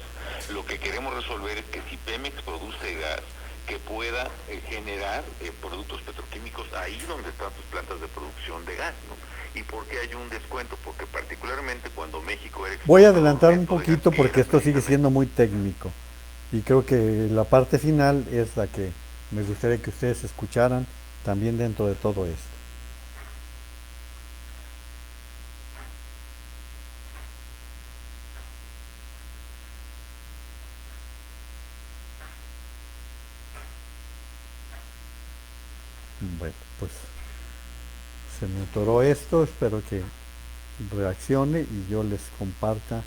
Lo que queremos resolver es que si Pemex produce gas, que pueda generar productos petroquímicos ahí donde están sus plantas de producción de gas, ¿no? ¿Y por qué hay un descuento? Porque particularmente cuando México era... Voy a adelantar un poquito porque esto sigue siendo muy técnico y creo que la parte final es la que me gustaría que ustedes escucharan también dentro de todo esto. Bueno, pues se me atoró esto, espero que reaccione y yo les comparta.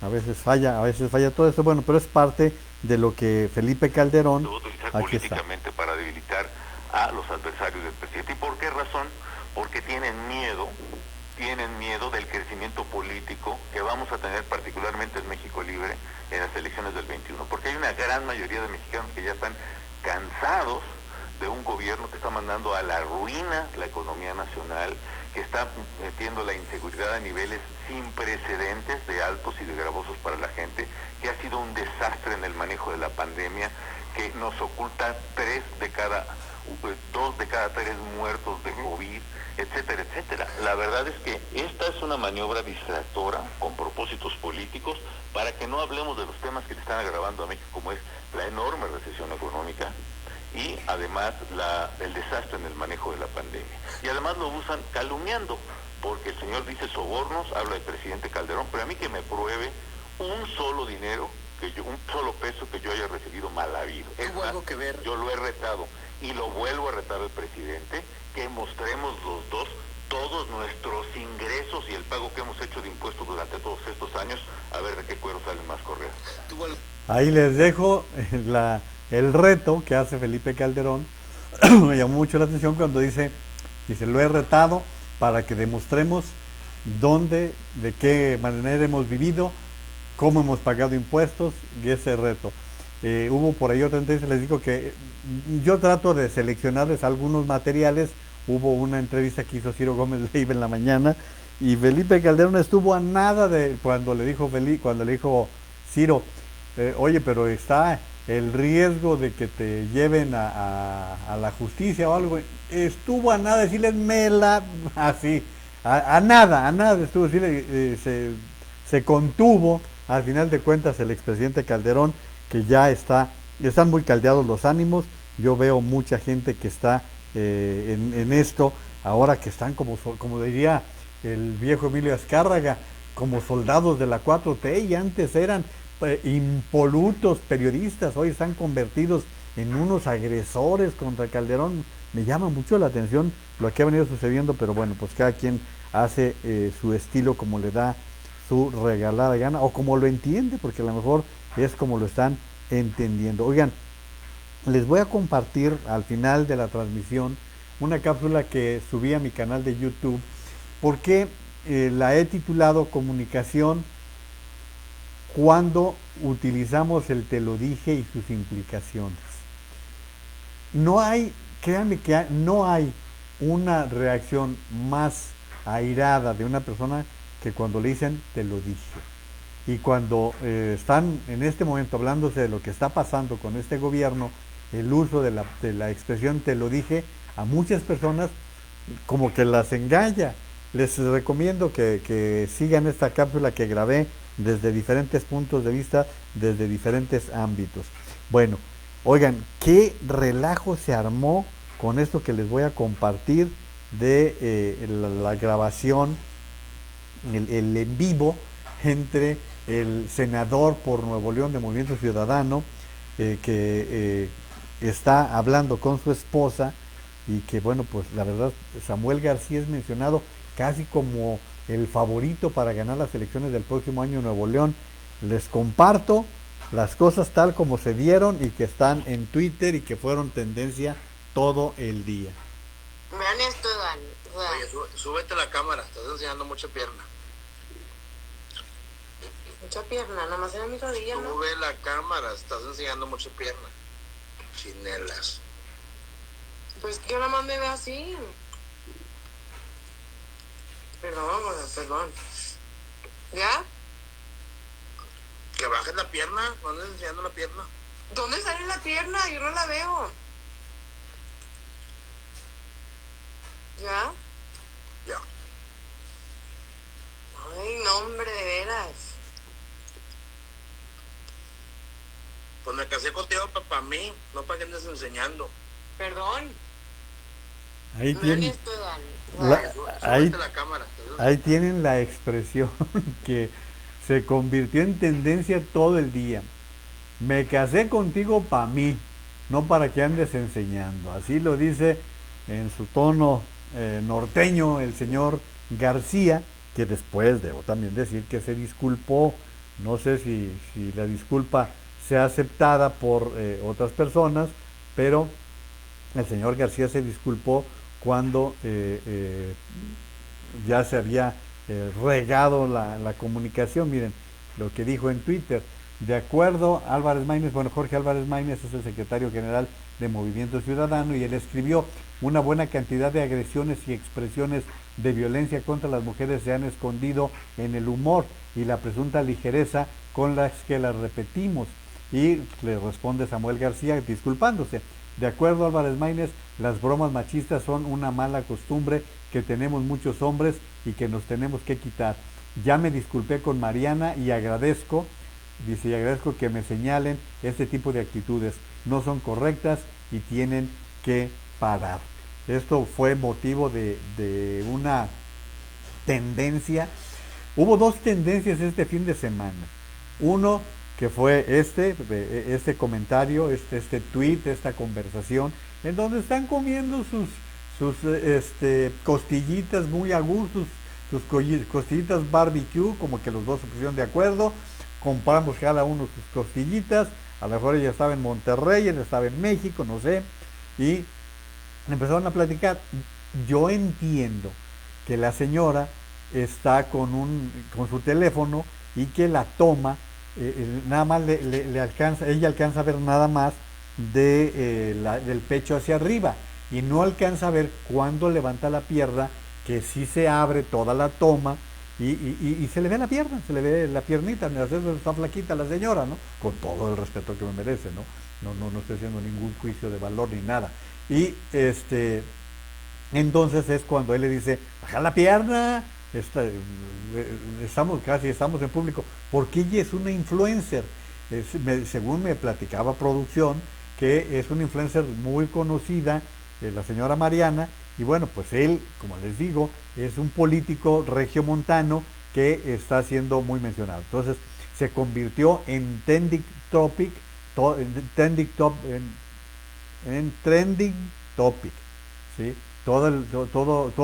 A veces falla todo esto, bueno, pero es parte de lo que Felipe Calderón, aquí está, políticamente para debilitar a los adversarios del presidente. ¿Y por qué razón? Porque tienen miedo del crecimiento político que vamos a tener particularmente en México Libre en las elecciones del 21, porque hay una gran mayoría de mexicanos que ya están cansados de un gobierno que está mandando a la ruina la economía nacional, que está metiendo la inseguridad a niveles sin precedentes de altos y de gravosos para la gente, que ha sido un desastre en el manejo de la pandemia, que nos oculta 2 de cada 3 muertos de COVID, etcétera, etcétera. La verdad es que esta es una maniobra distractora con propósitos políticos para que no hablemos de los temas que le están agravando a México, como es la enorme recesión económica y además el desastre en el manejo de la pandemia. Y además lo usan calumniando, porque el señor dice sobornos, habla del presidente Calderón, pero a mí que me pruebe un solo dinero, un solo peso que yo haya recibido mal habido. ¿Tuvo algo que ver? Yo lo he retado y lo vuelvo a retar al presidente, que mostremos los dos todos nuestros ingresos y el pago que hemos hecho de impuestos durante todos estos años, a ver de qué cuero salen más correos. Ahí les dejo el reto que hace Felipe Calderón. Me llamó mucho la atención cuando dice, lo he retado para que demostremos dónde, de qué manera hemos vivido, cómo hemos pagado impuestos y ese reto. Hubo por ahí otra entrevista, les digo que yo trato de seleccionarles algunos materiales. Hubo una entrevista que hizo Ciro Gómez Leiva en la mañana y Felipe Calderón estuvo a nada de cuando le dijo Ciro, oye, pero está el riesgo de que te lleven a la justicia o algo. Estuvo a nada de decirles así, a nada estuvo decirle, se contuvo. Al final de cuentas el expresidente Calderón, que ya están muy caldeados los ánimos. Yo veo mucha gente que está en esto, ahora que están como diría el viejo Emilio Azcárraga, como soldados de la 4T, y antes eran impolutos periodistas, hoy están convertidos en unos agresores contra Calderón. Me llama mucho la atención lo que ha venido sucediendo, pero bueno, pues cada quien hace su estilo como le da su regalada gana, o como lo entiende, porque a lo mejor es como lo están entendiendo. Oigan, les voy a compartir al final de la transmisión una cápsula que subí a mi canal de YouTube, porque la he titulado Comunicación cuando utilizamos el te lo dije y sus implicaciones. No hay, créanme que no hay una reacción más airada, de una persona que cuando le dicen te lo dije. Y cuando están en este momento hablándose de lo que está pasando con este gobierno, el uso de la expresión te lo dije a muchas personas como que las engaña. Les recomiendo que sigan esta cápsula que grabé desde diferentes puntos de vista, desde diferentes ámbitos. Bueno, oigan, qué relajo se armó con esto que les voy a compartir de la grabación, el en vivo entre el senador por Nuevo León de Movimiento Ciudadano, que está hablando con su esposa, y que bueno, pues la verdad Samuel García es mencionado casi como el favorito para ganar las elecciones del próximo año en Nuevo León. Les comparto las cosas tal como se dieron y que están en Twitter y que fueron tendencia todo el día. Vean esto, Dani. Oye, súbete la cámara, estás enseñando mucha pierna. Mucha pierna, nada más era mi rodilla, ¿no? Sube la cámara, estás enseñando mucha pierna. Chinelas. Pues que nada más me ve así. Perdón, perdón. ¿Ya? Que bajes la pierna, no andes enseñando la pierna. ¿Dónde sale la pierna? Yo no la veo. ¿Ya? Ya. Ay, no, hombre, de veras. Pues me casé contigo para mí, no para que andes enseñando. Perdón. Ahí Vean tienen, esto, Dani. Súbete la cámara. ahí tienen la expresión que se convirtió en tendencia todo el día. Me casé contigo para mí, no para que andes enseñando. Así lo dice en su tono norteño el señor García, que después debo también decir que se disculpó. No sé si la disculpa sea aceptada por otras personas, pero el señor García se disculpó cuando ya se había regado la comunicación. Miren lo que dijo en Twitter. De acuerdo, Álvarez Maínez, bueno, Jorge Álvarez Maínez es el secretario general de Movimiento Ciudadano, y él escribió: una buena cantidad de agresiones y expresiones de violencia contra las mujeres se han escondido en el humor y la presunta ligereza con las que las repetimos. Y le responde Samuel García disculpándose: de acuerdo, Álvarez Maínez, las bromas machistas son una mala costumbre que tenemos muchos hombres y que nos tenemos que quitar. Ya me disculpé con Mariana y agradezco, dice, y agradezco que me señalen este tipo de actitudes. No son correctas y tienen que parar. Esto fue motivo de una tendencia. Hubo dos tendencias este fin de semana. Uno que fue este comentario, este tweet, esta conversación, en donde están comiendo sus costillitas muy a gusto, sus costillitas barbecue, como que los dos se pusieron de acuerdo, compramos cada uno sus costillitas, a lo mejor ella estaba en Monterrey, él estaba en México, no sé, y empezaron a platicar. Yo entiendo que la señora está con su teléfono y que la toma, nada más le alcanza, ella alcanza a ver nada más del pecho hacia arriba, y no alcanza a ver cuando levanta la pierna, que sí se abre toda la toma, y se le ve la pierna, se le ve la piernita. Está flaquita la señora, ¿no? Con todo el respeto que me merece, ¿no? No estoy haciendo ningún juicio de valor ni nada. Y entonces es cuando él le dice: baja la pierna, estamos en público, porque ella es una influencer. Según me platicaba producción, que es una influencer muy conocida, la señora Mariana, y bueno, pues él, como les digo, es un político regiomontano que está siendo muy mencionado. Entonces se convirtió en trending topic, en trending topic, ¿sí? Todo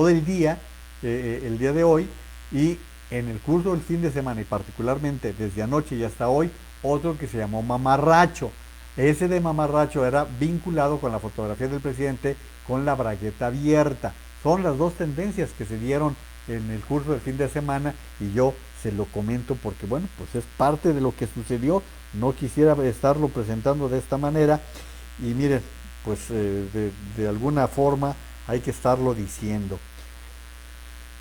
el día, el día de hoy, y en el curso del fin de semana, y particularmente desde anoche y hasta hoy, otro que se llamó mamarracho. Ese de mamarracho era vinculado con la fotografía del presidente con la bragueta abierta. Son las dos tendencias que se dieron en el curso del fin de semana, y yo se lo comento porque, bueno, pues es parte de lo que sucedió. No quisiera estarlo presentando de esta manera, y miren, pues de alguna forma hay que estarlo diciendo.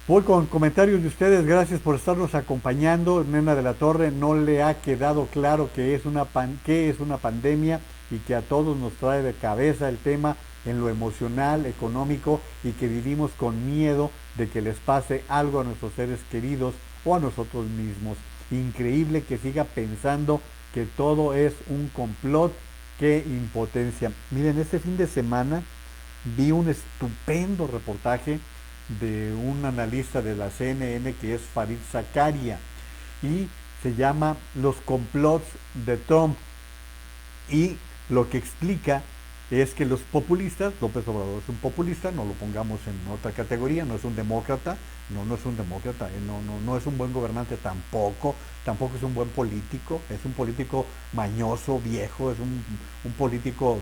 Voy con comentarios de ustedes, gracias por estarnos acompañando. Nena de la Torre, no le ha quedado claro que es qué es una pandemia y que a todos nos trae de cabeza el tema en lo emocional, económico y que vivimos con miedo de que les pase algo a nuestros seres queridos o a nosotros mismos. Increíble que siga pensando que todo es un complot, qué impotencia. Miren, este fin de semana vi un estupendo reportaje de un analista de la CNN que es Farid Zakaria y se llama Los complots de Trump, y lo que explica es que los populistas, López Obrador es un populista, no lo pongamos en otra categoría, no es un demócrata, no es un demócrata, no es un buen gobernante tampoco es un buen político, es un político mañoso, viejo, es un político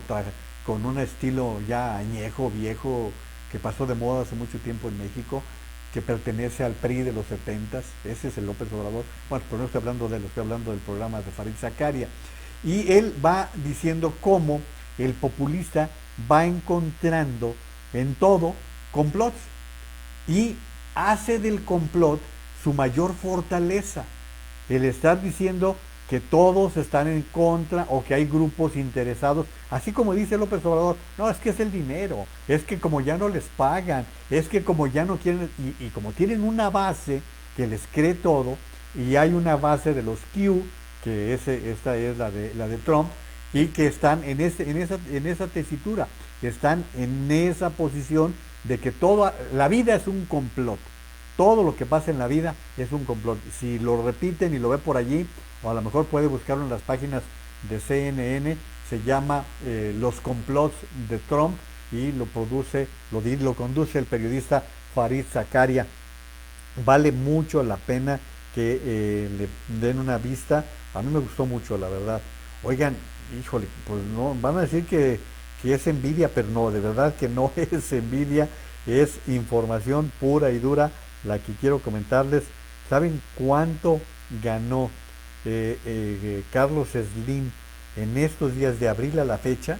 con un estilo ya añejo, viejo, que pasó de moda hace mucho tiempo en México, que pertenece al PRI de los 70s, ese es el López Obrador. Bueno, pero no estoy hablando de él, estoy hablando del programa de Farid Zakaria. Y él va diciendo cómo el populista va encontrando en todo complots y hace del complot su mayor fortaleza. El estar diciendo que todos están en contra o que hay grupos interesados, así como dice López Obrador, no, es que es el dinero, es que como ya no les pagan, es que como ya no quieren, y como tienen una base que les cree todo, y hay una base de los Q, que esta es la de Trump, y que están en esa tesitura, que están en esa posición de que la vida es un complot. Todo lo que pasa en la vida es un complot. Si lo repiten y lo ve por allí, o a lo mejor puede buscarlo en las páginas de CNN, se llama Los complots de Trump y lo conduce el periodista Farid Zakaria. Vale mucho la pena que le den una vista. A mí me gustó mucho, la verdad. Oigan, híjole, pues no, van a decir que es envidia, pero no, de verdad que no es envidia, es información pura y dura la que quiero comentarles. ¿Saben cuánto ganó Carlos Slim en estos días de abril a la fecha?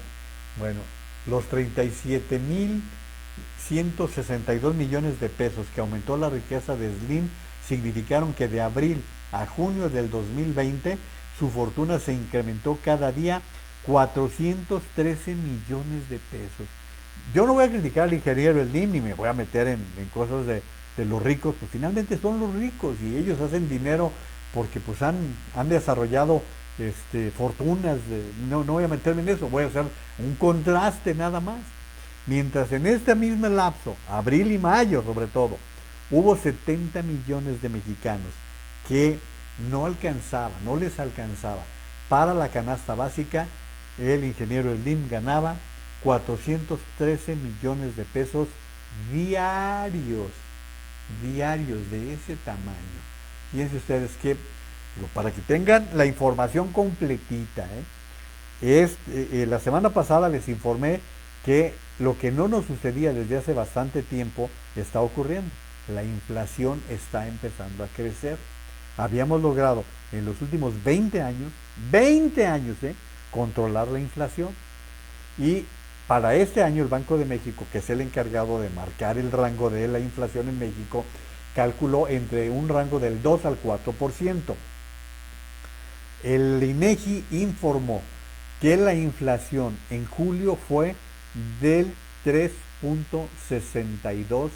Bueno, los 37.162 millones de pesos que aumentó la riqueza de Slim significaron que de abril a junio del 2020 su fortuna se incrementó cada día 413 millones de pesos. Yo no voy a criticar al ingeniero Slim ni me voy a meter en cosas de los ricos, pues finalmente son los ricos y ellos hacen dinero porque pues han desarrollado fortunas. No voy a meterme en eso, voy a hacer un contraste nada más. Mientras en este mismo lapso, abril y mayo sobre todo, hubo 70 millones de mexicanos que no les alcanzaba para la canasta básica, el ingeniero Slim ganaba 413 millones de pesos diarios de ese tamaño. Fíjense ustedes que, para que tengan la información completita, la semana pasada les informé que lo que no nos sucedía desde hace bastante tiempo está ocurriendo. La inflación está empezando a crecer. Habíamos logrado en los últimos 20 años, controlar la inflación. Y para este año el Banco de México, que es el encargado de marcar el rango de la inflación en México, calculó entre un rango del 2 al 4%. El INEGI informó que la inflación en julio fue del 3.62%,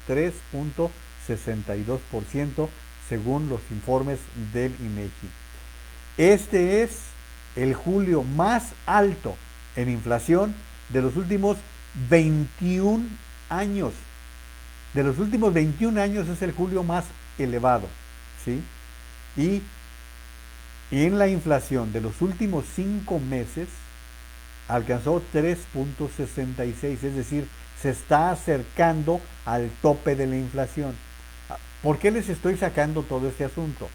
3.62% según los informes del INEGI. Este es el julio más alto en inflación de los últimos 21 años. De los últimos 21 años es el julio más elevado, ¿sí? Y en la inflación de los últimos 5 meses alcanzó 3.66, es decir, se está acercando al tope de la inflación. ¿Por qué les estoy sacando todo este asunto?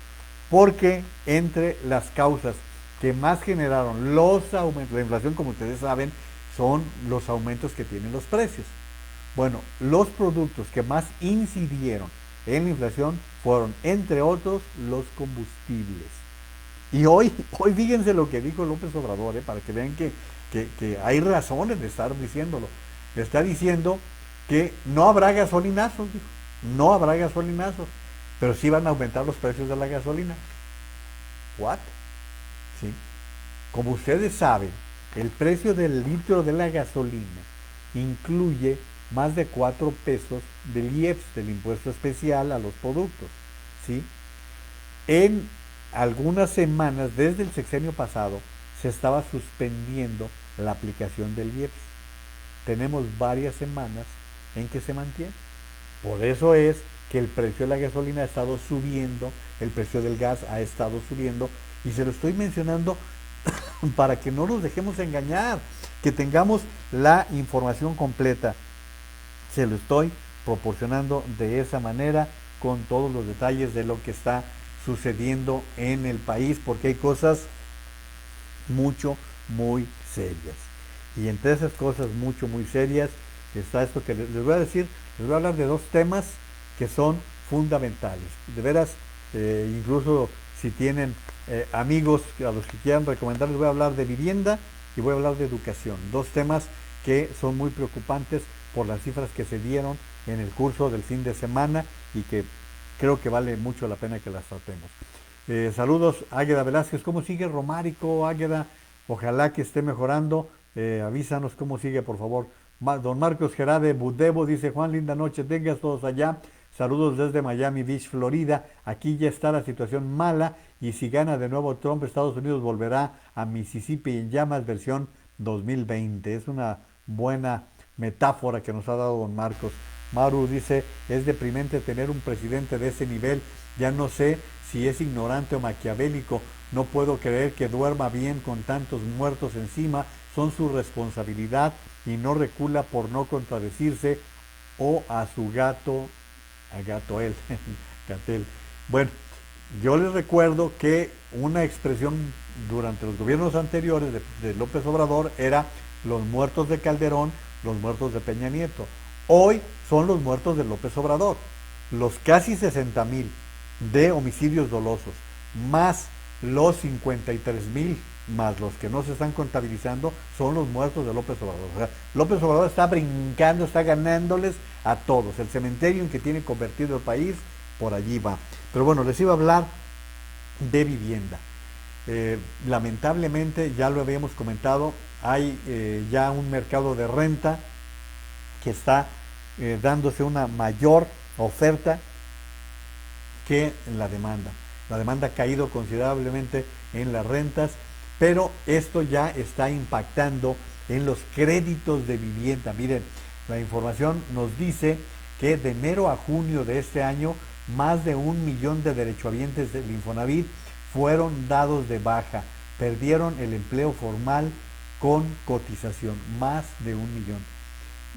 Porque entre las causas que más generaron los aumentos, la inflación, como ustedes saben, son los aumentos que tienen los precios. Bueno, los productos que más incidieron en la inflación fueron, entre otros, los combustibles. Y hoy fíjense lo que dijo López Obrador, para que vean que hay razones de estar diciéndolo. Está diciendo que no habrá gasolinazos, dijo. No habrá gasolinazos, pero sí van a aumentar los precios de la gasolina. ¿What? ¿Sí? Como ustedes saben, el precio del litro de la gasolina incluye más de 4 pesos del IEPS, del impuesto especial a los productos. ¿Sí? En algunas semanas, desde el sexenio pasado, se estaba suspendiendo la aplicación del IEPS. Tenemos varias semanas en que se mantiene. Por eso es que el precio de la gasolina ha estado subiendo, el precio del gas ha estado subiendo, y se lo estoy mencionando para que no nos dejemos engañar, que tengamos la información completa. Se lo estoy proporcionando de esa manera, con todos los detalles de lo que está sucediendo en el país, porque hay cosas muy serias. Y entre esas cosas muy serias está esto que les voy a decir. Les voy a hablar de dos temas que son fundamentales. De veras, incluso si tienen amigos a los que quieran recomendar, les voy a hablar de vivienda y voy a hablar de educación. Dos temas que son muy preocupantes por las cifras que se dieron en el curso del fin de semana y que creo que vale mucho la pena que las tratemos. Saludos, Águeda Velázquez. ¿Cómo sigue Romárico, Águeda? Ojalá que esté mejorando. Avísanos cómo sigue, por favor. Don Marcos Gerade Budebo dice: Juan, linda noche, tengas todos allá. Saludos desde Miami Beach, Florida. Aquí ya está la situación mala y si gana de nuevo Trump, Estados Unidos volverá a Mississippi en llamas versión 2020. Es una buena metáfora que nos ha dado don Marcos. Maru dice: es deprimente tener un presidente de ese nivel. Ya no sé si es ignorante o maquiavélico. No puedo creer que duerma bien con tantos muertos encima. Son su responsabilidad y no recula por no contradecirse o a su gato, él, Gatel. Bueno, yo les recuerdo que una expresión durante los gobiernos anteriores de López Obrador era los muertos de Calderón, los muertos de Peña Nieto. Hoy son los muertos de López Obrador. Los casi 60,000 de homicidios dolosos, más los 53,000, más los que no se están contabilizando, son los muertos de López Obrador. O sea, López Obrador está brincando, está ganándoles a todos. El cementerio en que tiene convertido el país, por allí va. Pero bueno, les iba a hablar de vivienda. Lamentablemente, ya lo habíamos comentado, hay ya un mercado de renta que está dándose una mayor oferta que la demanda. La demanda ha caído considerablemente en las rentas, pero esto ya está impactando en los créditos de vivienda. Miren, la información nos dice que de enero a junio de este año, más de 1 millón de derechohabientes del Infonavit fueron dados de baja, perdieron el empleo formal con cotización, más de 1 millón.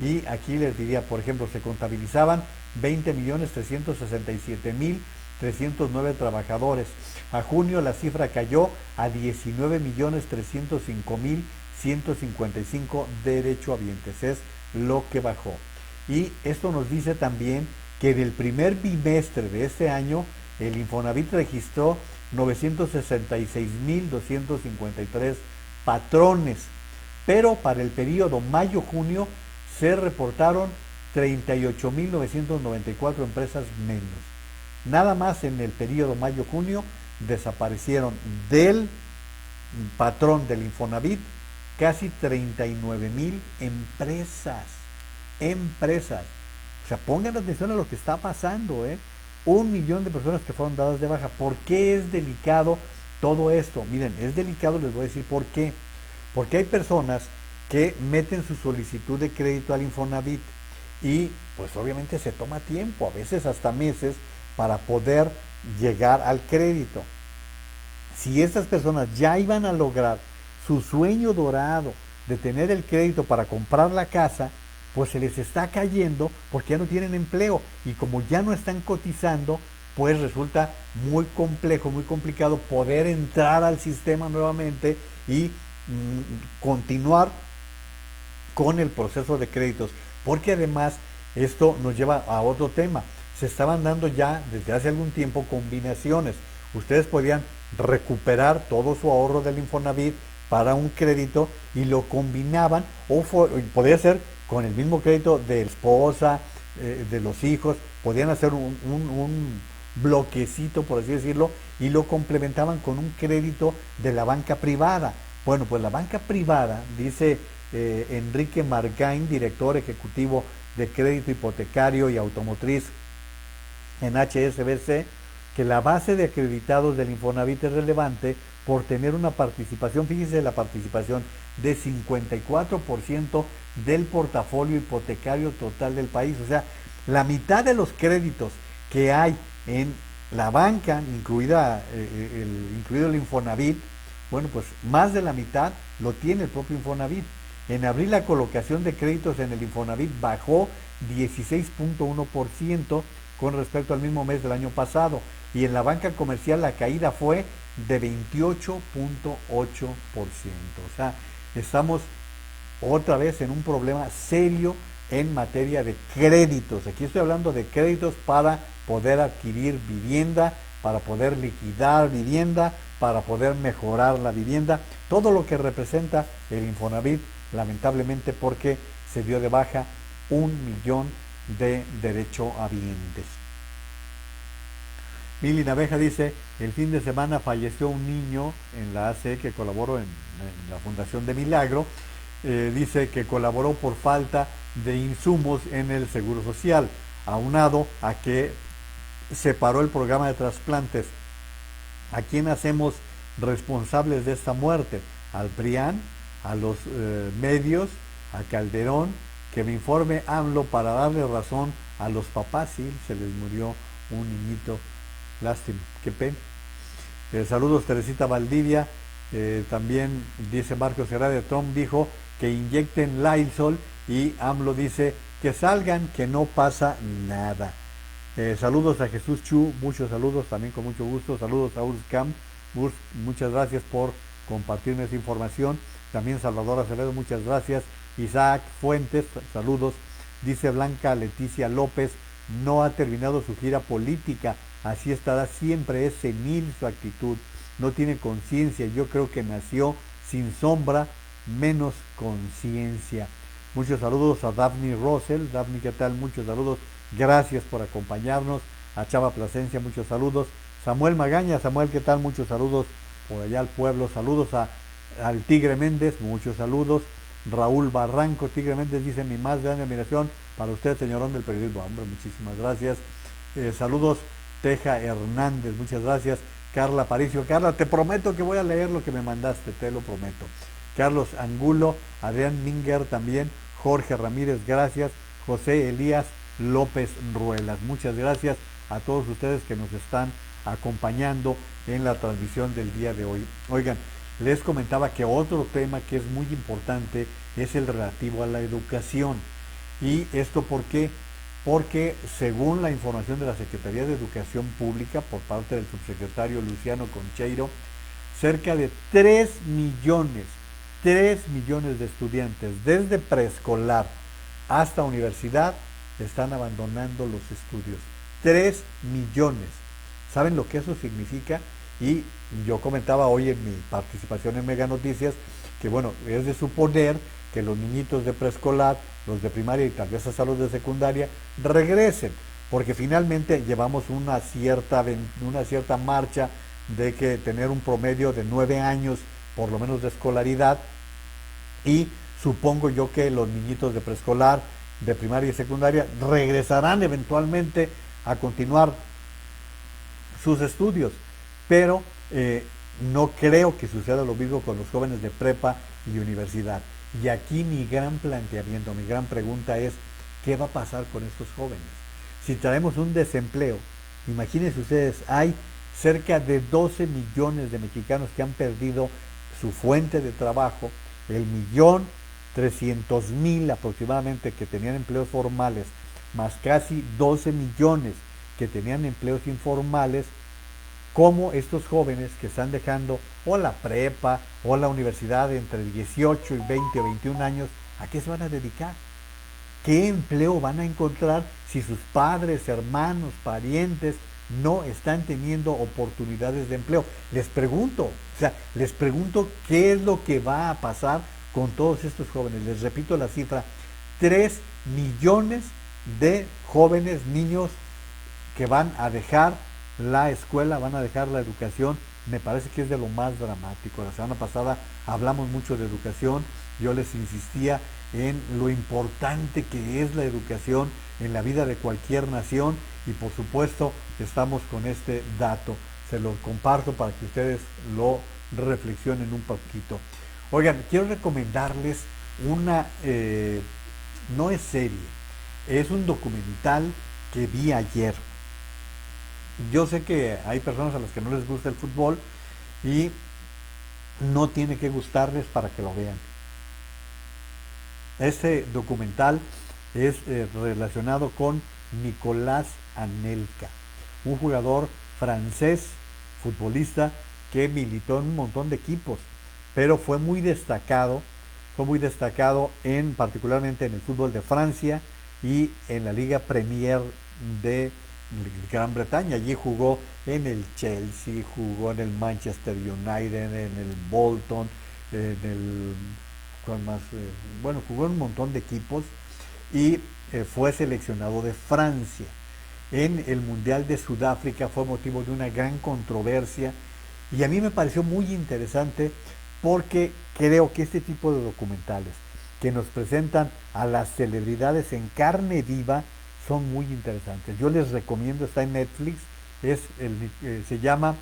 Y aquí les diría, por ejemplo, se contabilizaban 20.367.309 trabajadores. A junio la cifra cayó a 19.305.155 derechohabientes. Es lo que bajó. Y esto nos dice también que del primer bimestre de este año, el Infonavit registró 966.253 patrones. Pero para el periodo mayo-junio se reportaron 38.994 empresas menos. Nada más en el periodo mayo-junio desaparecieron del patrón del Infonavit casi 39,000 empresas. O sea, pongan atención a lo que está pasando, 1 millón de personas que fueron dadas de baja. ¿Por qué es delicado todo esto? Miren, es delicado, les voy a decir por qué. Porque hay personas que meten su solicitud de crédito al Infonavit y pues obviamente se toma tiempo, a veces hasta meses, para poder llegar al crédito. Si estas personas ya iban a lograr su sueño dorado de tener el crédito para comprar la casa, pues se les está cayendo porque ya no tienen empleo y como ya no están cotizando, pues resulta muy complejo, muy complicado poder entrar al sistema nuevamente y continuar con el proceso de créditos, porque además esto nos lleva a otro tema. Se estaban dando ya desde hace algún tiempo combinaciones. Ustedes podían recuperar todo su ahorro del Infonavit para un crédito y lo combinaban, o podía ser con el mismo crédito de esposa, de los hijos, podían hacer un bloquecito, por así decirlo, y lo complementaban con un crédito de la banca privada. Bueno, pues la banca privada, dice Enrique Margain, director ejecutivo de crédito hipotecario y automotriz en HSBC, que la base de acreditados del Infonavit es relevante por tener una participación, fíjese la participación, de 54% del portafolio hipotecario total del país. O sea, la mitad de los créditos que hay en la banca, incluido el Infonavit, bueno, pues más de la mitad lo tiene el propio Infonavit. En abril la colocación de créditos en el Infonavit bajó 16.1% con respecto al mismo mes del año pasado, y en la banca comercial la caída fue de 28.8%. O sea, estamos otra vez en un problema serio en materia de créditos. Aquí estoy hablando de créditos para poder adquirir vivienda, para poder liquidar vivienda, para poder mejorar la vivienda, todo lo que representa el Infonavit, lamentablemente, porque se dio de baja 1 millón de derechohabientes. Mili Naveja dice, el fin de semana falleció un niño en la ACE que colaboró en la Fundación de Milagro. Dice que colaboró por falta de insumos en el Seguro Social, aunado a que se paró el programa de trasplantes. ¿A quién hacemos responsables de esta muerte? Al PRIAN, a los medios, a Calderón, que me informe AMLO para darle razón a los papás. Sí, se les murió un niñito, lástima, qué pena. Saludos Teresita Valdivia. También dice Marcos Herrera, Trump dijo que inyecten Lysol, y AMLO dice que salgan, que no pasa nada. Saludos a Jesús Chu, muchos saludos, también con mucho gusto. Saludos a Urs Camp. Urs, muchas gracias por compartirme esa información. También Salvador Acevedo, muchas gracias. Isaac Fuentes, saludos. Dice Blanca Leticia López, no ha terminado su gira política, así estará siempre, es senil su actitud, no tiene conciencia, yo creo que nació sin sombra, menos conciencia. Muchos saludos a Daphne Russell. Daphne, ¿qué tal? Muchos saludos, gracias por acompañarnos. A Chava Plasencia, muchos saludos. Samuel Magaña, Samuel, ¿qué tal? Muchos saludos por allá al pueblo. Saludos al Tigre Méndez, muchos saludos. Raúl Barranco, Tigre Méndez dice, mi más grande admiración para usted, señorón del periodismo. Hombre, muchísimas gracias. Saludos, Teja Hernández, muchas gracias. Carla Paricio, Carla, te prometo que voy a leer lo que me mandaste, te lo prometo. Carlos Angulo, Adrián Minger también, Jorge Ramírez, gracias. José Elías López Ruelas, muchas gracias a todos ustedes que nos están acompañando en la transmisión del día de hoy. Oigan, les comentaba que otro tema que es muy importante es el relativo a la educación. ¿Y esto por qué? Porque según la información de la Secretaría de Educación Pública por parte del subsecretario Luciano Concheiro, cerca de 3 millones de estudiantes desde preescolar hasta universidad están abandonando los estudios. 3 millones. ¿Saben lo que eso significa? Y yo comentaba hoy en mi participación en Mega Noticias que, bueno, es de suponer que los niñitos de preescolar, los de primaria y tal vez hasta los de secundaria regresen, porque finalmente llevamos una cierta marcha de que tener un promedio de 9 años por lo menos de escolaridad, y supongo yo que los niñitos de preescolar, de primaria y secundaria regresarán eventualmente a continuar sus estudios, pero no creo que suceda lo mismo con los jóvenes de prepa y universidad. Y aquí mi gran planteamiento, mi gran pregunta es, ¿qué va a pasar con estos jóvenes? Si traemos un desempleo, imagínense ustedes, hay cerca de 12 millones de mexicanos que han perdido su fuente de trabajo, 1.300.000 aproximadamente que tenían empleos formales, más casi 12 millones que tenían empleos informales. Cómo estos jóvenes que están dejando o la prepa o la universidad entre 18 y 20 o 21 años, ¿a qué se van a dedicar? ¿Qué empleo van a encontrar si sus padres, hermanos, parientes no están teniendo oportunidades de empleo? Les pregunto qué es lo que va a pasar con todos estos jóvenes. Les repito la cifra, 3 millones de jóvenes, niños que van a dejar la escuela, van a dejar la educación. Me parece que es de lo más dramático. La semana pasada hablamos mucho de educación, yo les insistía en lo importante que es la educación en la vida de cualquier nación, y por supuesto estamos con este dato. Se lo comparto para que ustedes lo reflexionen un poquito. Oigan, quiero recomendarles una, no es serie, es un documental que vi ayer. Yo sé que hay personas a las que no les gusta el fútbol y no tiene que gustarles para que lo vean. Este documental es relacionado con Nicolás Anelka, un jugador francés, futbolista, que militó en un montón de equipos, pero fue muy destacado particularmente en el fútbol de Francia y en la Liga Premier de Gran Bretaña. Allí jugó en el Chelsea, jugó en el Manchester United, en el Bolton, jugó en un montón de equipos y fue seleccionado de Francia. En el Mundial de Sudáfrica fue motivo de una gran controversia y a mí me pareció muy interesante porque creo que este tipo de documentales que nos presentan a las celebridades en carne viva son muy interesantes. Yo les recomiendo, está en Netflix, se llama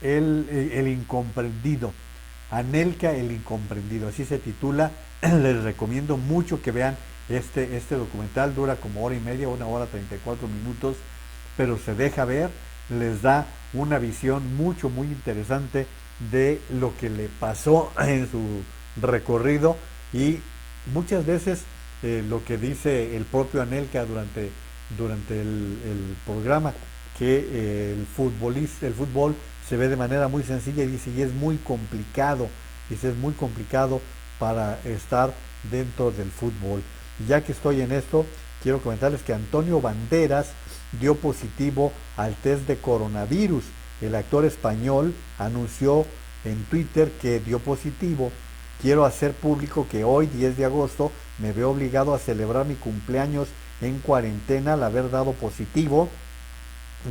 el Incomprendido, Anelka el Incomprendido, así se titula. Les recomiendo mucho que vean este documental. Dura como hora y media, 1 hora 34 minutos, pero se deja ver, les da una visión muy interesante de lo que le pasó en su recorrido, y muchas veces lo que dice el propio Anelka durante el programa, que el fútbol se ve de manera muy sencilla, y dice, y es muy complicado, para estar dentro del fútbol. Y ya que estoy en esto, quiero comentarles que Antonio Banderas dio positivo al test de coronavirus. El actor español anunció en Twitter que dio positivo. Quiero hacer público que hoy, 10 de agosto, me veo obligado a celebrar mi cumpleaños en cuarentena al haber dado positivo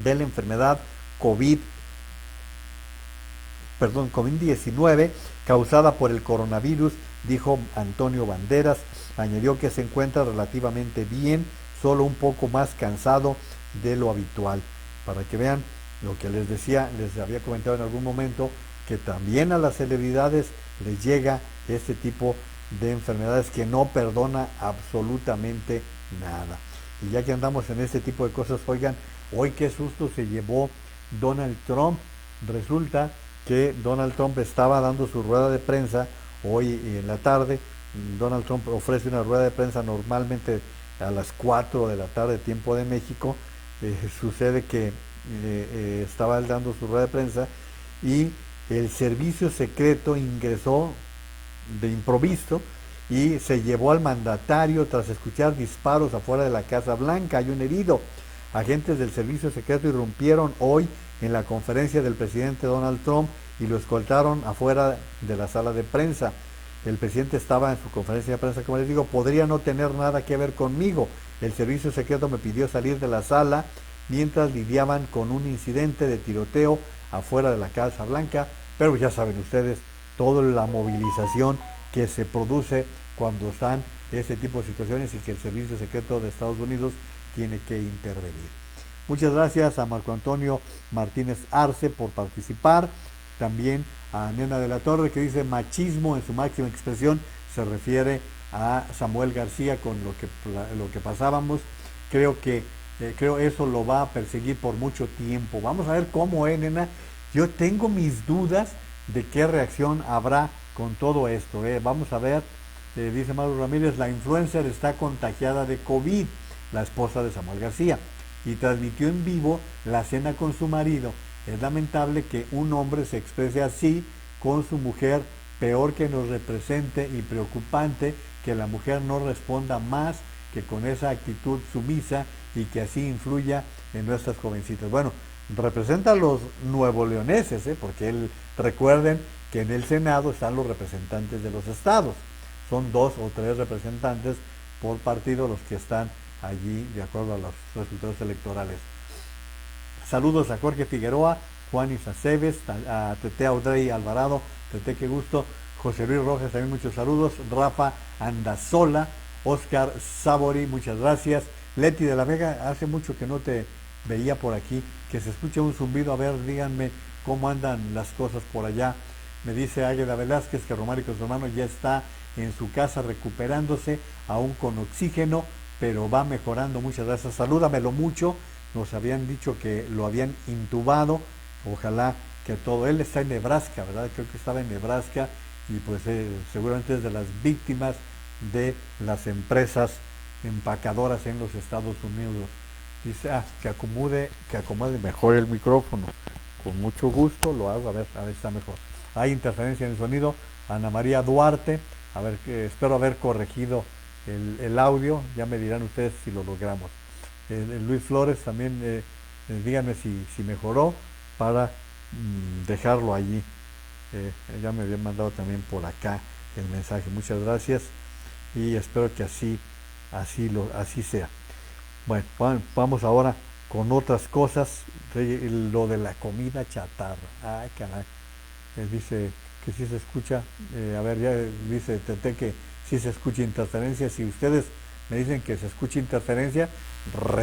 de la enfermedad COVID-19 causada por el coronavirus, dijo Antonio Banderas. Añadió que se encuentra relativamente bien, solo un poco más cansado de lo habitual. Para que vean lo que les decía, les había comentado en algún momento, que también a las celebridades les llega este tipo de enfermedades que no perdona absolutamente nada. Y ya que andamos en este tipo de cosas, oigan, hoy qué susto se llevó Donald Trump. Resulta que Donald Trump estaba dando su rueda de prensa hoy en la tarde. Donald Trump ofrece una rueda de prensa normalmente a las 4 de la tarde, tiempo de México. Sucede que estaba él dando su rueda de prensa y el servicio secreto ingresó de improviso y se llevó al mandatario tras escuchar disparos afuera de la Casa Blanca. Hay un herido. Agentes del servicio secreto irrumpieron hoy en la conferencia del presidente Donald Trump y lo escoltaron afuera de la sala de prensa. El presidente estaba en su conferencia de prensa, como les digo, podría no tener nada que ver conmigo. El servicio secreto me pidió salir de la sala mientras lidiaban con un incidente de tiroteo afuera de la Casa Blanca, pero ya saben ustedes toda la movilización que se produce cuando están ese tipo de situaciones y que el servicio secreto de Estados Unidos tiene que intervenir. Muchas gracias a Marco Antonio Martínez Arce por participar. También a Nena de la Torre, que dice machismo en su máxima expresión, se refiere a Samuel García con lo que pasábamos. Creo eso lo va a perseguir por mucho tiempo. Vamos a ver cómo es, Nena. Yo tengo mis dudas de qué reacción habrá con todo esto. Vamos a ver, dice Mauro Ramírez, la influencer está contagiada de COVID, la esposa de Samuel García, y transmitió en vivo la cena con su marido. Es lamentable que un hombre se exprese así con su mujer, peor que nos represente, y preocupante que la mujer no responda más que con esa actitud sumisa y que así influya en nuestras jovencitas. Bueno, representa a los nuevoleoneses, porque recuerden que en el Senado están los representantes de los estados. Son 2 o 3 representantes por partido los que están allí de acuerdo a los resultados electorales. Saludos a Jorge Figueroa, Juan Isaceves, a Tete Audrey Alvarado, Tete, qué gusto, José Luis Rojas, también muchos saludos, Rafa Andazola, Oscar Sabori, muchas gracias, Leti de la Vega, hace mucho que no te veía por aquí, que se escucha un zumbido, a ver, díganme cómo andan las cosas por allá. Me dice Águeda Velázquez que Romario con su hermano ya está en su casa recuperándose, aún con oxígeno, pero va mejorando, muchas gracias, salúdamelo mucho, nos habían dicho que lo habían intubado, ojalá que todo, él está en Nebraska, ¿verdad? Creo que estaba en Nebraska y pues seguramente es de las víctimas de las empresas empacadoras en los Estados Unidos. Dice, que acomode mejor el micrófono, con mucho gusto lo hago, a ver está mejor. Hay interferencia en el sonido. Ana María Duarte, a ver, espero haber corregido el audio, ya me dirán ustedes si lo logramos. Luis Flores también, díganme si mejoró para dejarlo allí. Ya me habían mandado también por acá el mensaje, muchas gracias y espero que así sea. Bueno, vamos ahora con otras cosas, lo de la comida chatarra. Ay, caray. Dice que sí se escucha, a ver, ya dice Tete que sí se escucha interferencia. Si ustedes me dicen que se escucha interferencia,